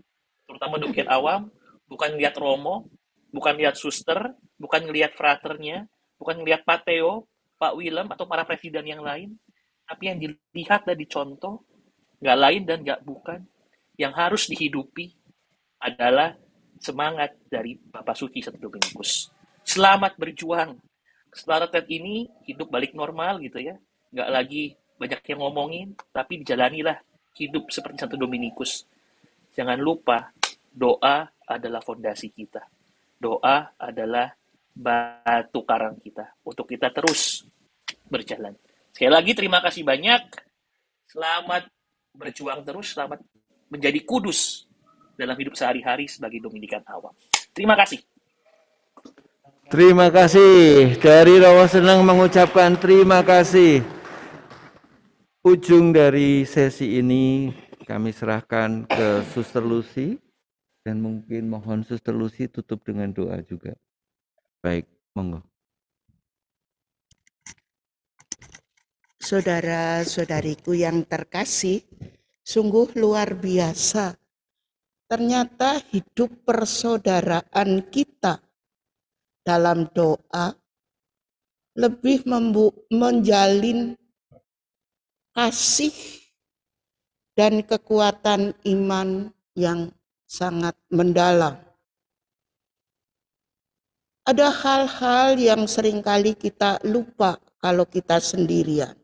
terutama Dominikan Awam, bukan lihat Romo, bukan lihat suster, bukan lihat fraternya, bukan lihat Pak Theo, Pak Willem, atau para presiden yang lain, tapi yang dilihat dan dicontoh, nggak lain dan nggak bukan, yang harus dihidupi adalah semangat dari Bapak Suci Santo Dominikus. Selamat berjuang. Setelah retret ini, hidup balik normal gitu ya. Nggak lagi banyak yang ngomongin, tapi dijalanilah hidup seperti Santo Dominikus. Jangan lupa, doa adalah fondasi kita. Doa adalah batu karang kita untuk kita terus berjalan. Sekali lagi terima kasih banyak. Selamat berjuang terus, selamat menjadi kudus dalam hidup sehari-hari sebagai Dominikan Awam. Terima kasih. Terima kasih. Dari Rawa Senang mengucapkan terima kasih. Ujung dari sesi ini kami serahkan ke Suster Lucy, dan mungkin mohon Suster Lucy tutup dengan doa juga. Baik, monggo. Saudara-saudariku yang terkasih, sungguh luar biasa. Ternyata hidup persaudaraan kita dalam doa lebih menjalin kasih dan kekuatan iman yang sangat mendalam. Ada hal-hal yang seringkali kita lupa kalau kita sendirian.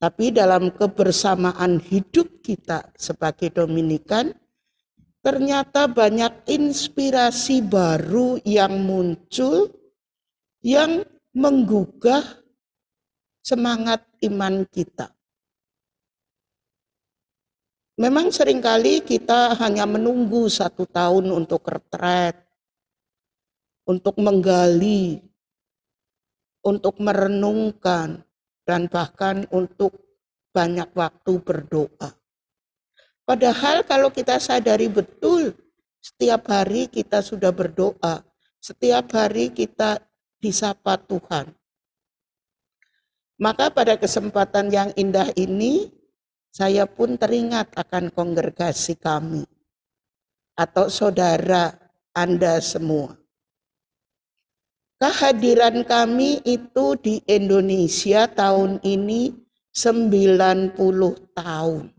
Tapi dalam kebersamaan hidup kita sebagai Dominikan, ternyata banyak inspirasi baru yang muncul yang menggugah semangat iman kita. Memang seringkali kita hanya menunggu 1 tahun untuk retret, untuk menggali, untuk merenungkan, dan bahkan untuk banyak waktu berdoa. Padahal kalau kita sadari betul, setiap hari kita sudah berdoa, setiap hari kita disapa Tuhan. Maka pada kesempatan yang indah ini, saya pun teringat akan kongregasi kami, atau saudara Anda semua. Kehadiran kami itu di Indonesia tahun ini 90 tahun.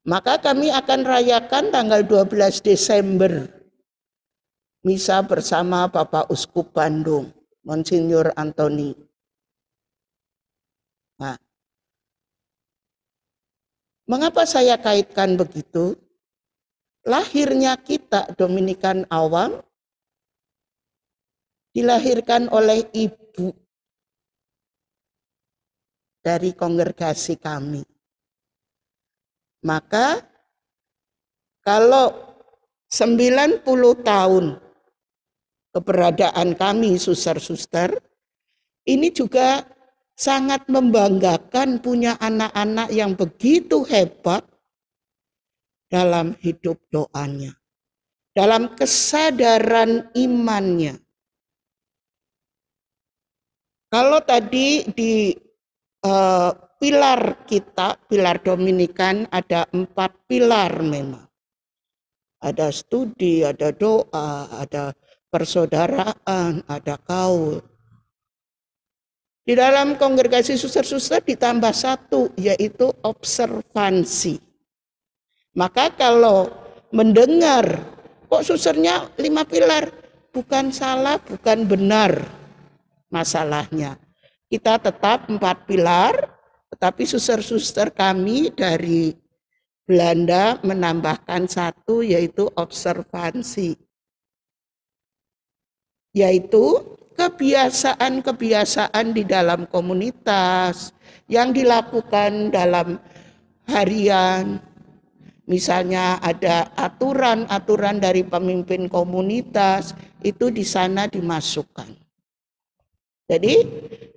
Maka kami akan rayakan tanggal 12 Desember. Misa bersama Bapak Uskup Bandung, Monsinyur Antoni. Nah, mengapa saya kaitkan begitu? Lahirnya kita Dominikan awam dilahirkan oleh ibu dari kongregasi kami. Maka kalau 90 tahun keberadaan kami suster-suster, ini juga sangat membanggakan punya anak-anak yang begitu hebat dalam hidup doanya, dalam kesadaran imannya. Kalau tadi di pilar kita, pilar Dominikan ada 4 pilar memang. Ada studi, ada doa, ada persaudaraan, ada kaul. Di dalam kongregasi suster-suster ditambah 1, yaitu observansi. Maka kalau mendengar, kok susternya 5 pilar, bukan salah, bukan benar masalahnya. Kita tetap 4 pilar, tetapi suster-suster kami dari Belanda menambahkan 1, yaitu observansi. Yaitu kebiasaan-kebiasaan di dalam komunitas yang dilakukan dalam harian. Misalnya ada aturan-aturan dari pemimpin komunitas, itu di sana dimasukkan. Jadi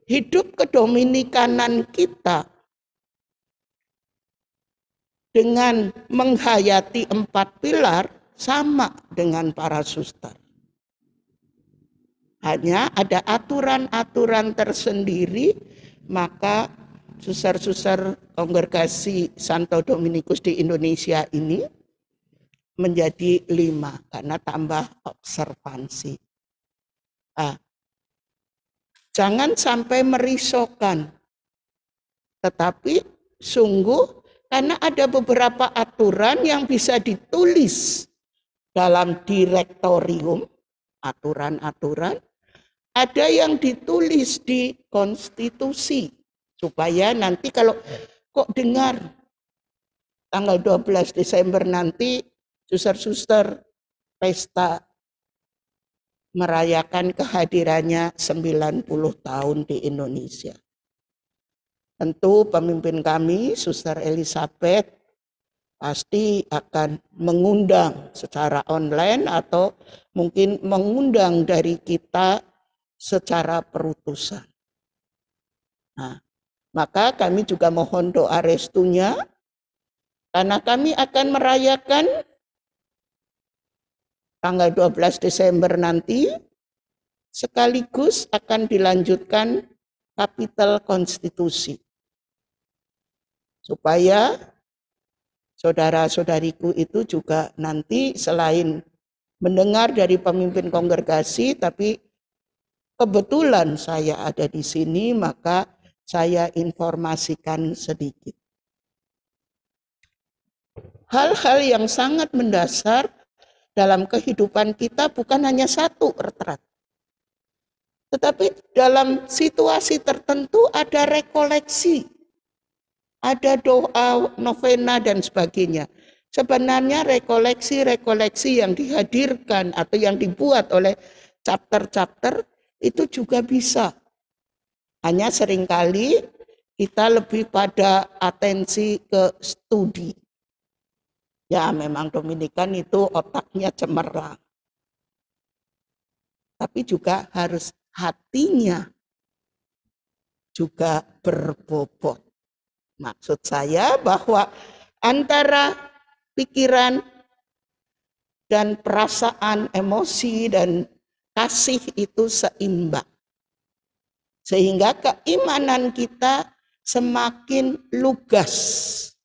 hidup kedominikanan kita dengan menghayati 4 pilar sama dengan para suster. Hanya ada aturan-aturan tersendiri, maka suster-suster kongregasi Santo Dominikus di Indonesia ini menjadi 5 karena tambah observansi. Jangan sampai merisaukan, tetapi sungguh karena ada beberapa aturan yang bisa ditulis dalam direktorium, aturan-aturan, ada yang ditulis di konstitusi, supaya nanti kalau kok dengar tanggal 12 Desember nanti suster-suster pesta merayakan kehadirannya 90 tahun di Indonesia. Tentu pemimpin kami, Suster Elizabeth, pasti akan mengundang secara online atau mungkin mengundang dari kita secara perutusan. Nah, maka kami juga mohon doa restunya, karena kami akan merayakan tanggal 12 Desember nanti, sekaligus akan dilanjutkan kapitel konstitusi. Supaya saudara-saudariku itu juga nanti selain mendengar dari pemimpin kongregasi, tapi kebetulan saya ada di sini, maka saya informasikan sedikit. Hal-hal yang sangat mendasar dalam kehidupan kita bukan hanya 1 retret. Tetapi dalam situasi tertentu ada rekoleksi, ada doa, novena, dan sebagainya. Sebenarnya rekoleksi-rekoleksi yang dihadirkan atau yang dibuat oleh chapter-chapter itu juga bisa. Hanya seringkali kita lebih pada atensi ke studi. Ya memang Dominikan itu otaknya cemerlang. Tapi juga harus hatinya juga berbobot. Maksud saya bahwa antara pikiran dan perasaan, emosi dan kasih itu seimbang. Sehingga keimanan kita semakin lugas.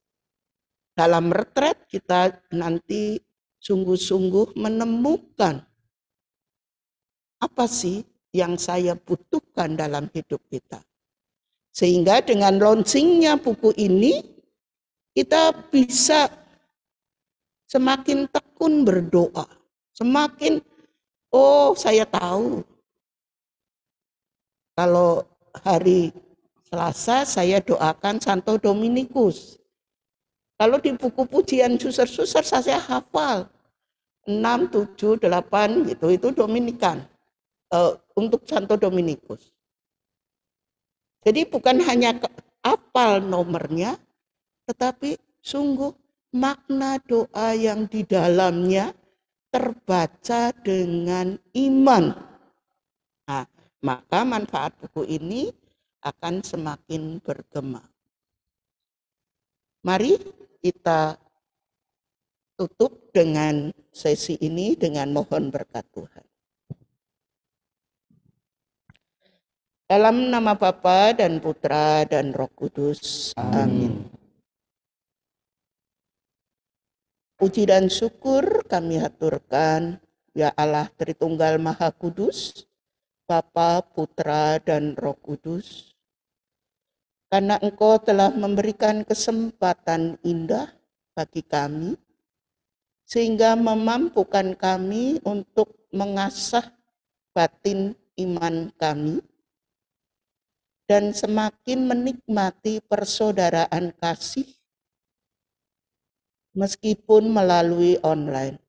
Dalam retret kita nanti sungguh-sungguh menemukan apa sih yang saya butuhkan dalam hidup kita. Sehingga dengan launchingnya buku ini, kita bisa semakin tekun berdoa. Semakin, oh saya tahu. Kalau hari Selasa saya doakan Santo Dominikus. Kalau di buku pujian susar-susar saya hafal. 6, 7, 8 gitu, itu Dominikan. Untuk Santo Dominikus. Jadi bukan hanya hafal nomornya, tetapi sungguh makna doa yang di dalamnya terbaca dengan iman. Nah, maka manfaat buku ini akan semakin bergema. Mari kita tutup dengan sesi ini dengan mohon berkat Tuhan. Dalam nama Bapa dan Putra dan Roh Kudus. Amin. Puji dan syukur kami haturkan, ya Allah Tritunggal Maha Kudus, Bapa, Putra, dan Roh Kudus. Karena Engkau telah memberikan kesempatan indah bagi kami, sehingga memampukan kami untuk mengasah batin iman kami, dan semakin menikmati persaudaraan kasih meskipun melalui online.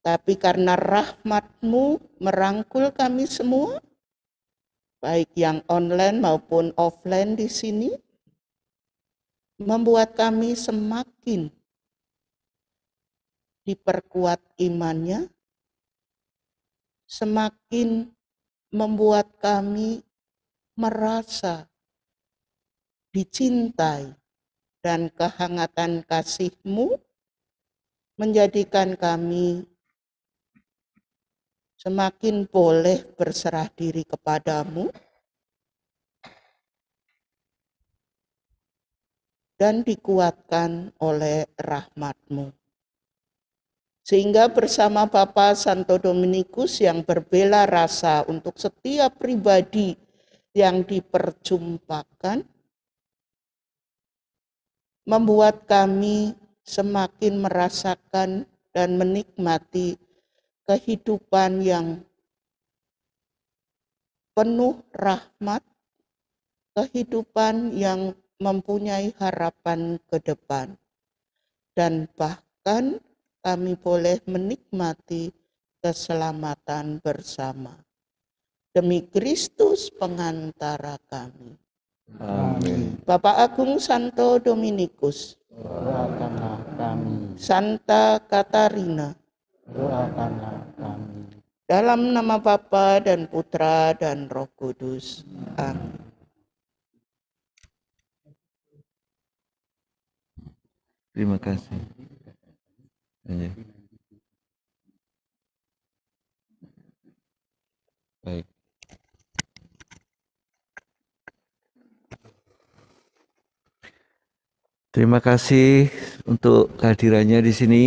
Tapi karena rahmat-Mu merangkul kami semua, baik yang online maupun offline di sini, membuat kami semakin diperkuat imannya, semakin membuat kami merasa dicintai, dan kehangatan kasih-Mu menjadikan kami semakin boleh berserah diri kepadamu dan dikuatkan oleh rahmat-Mu. Sehingga bersama Bapa Santo Dominikus yang berbela rasa untuk setiap pribadi yang diperjumpakan, membuat kami semakin merasakan dan menikmati kehidupan yang penuh rahmat, kehidupan yang mempunyai harapan ke depan, dan bahkan kami boleh menikmati keselamatan bersama. Demi Kristus pengantara kami. Amin. Bapak Agung Santo Dominikus, Doakanlah kami, Santa Katarina, doakanlah kami. dalam nama Bapa dan Putra dan Roh Kudus. Amin. Terima kasih. Iya. Baik. Terima kasih untuk kehadirannya di sini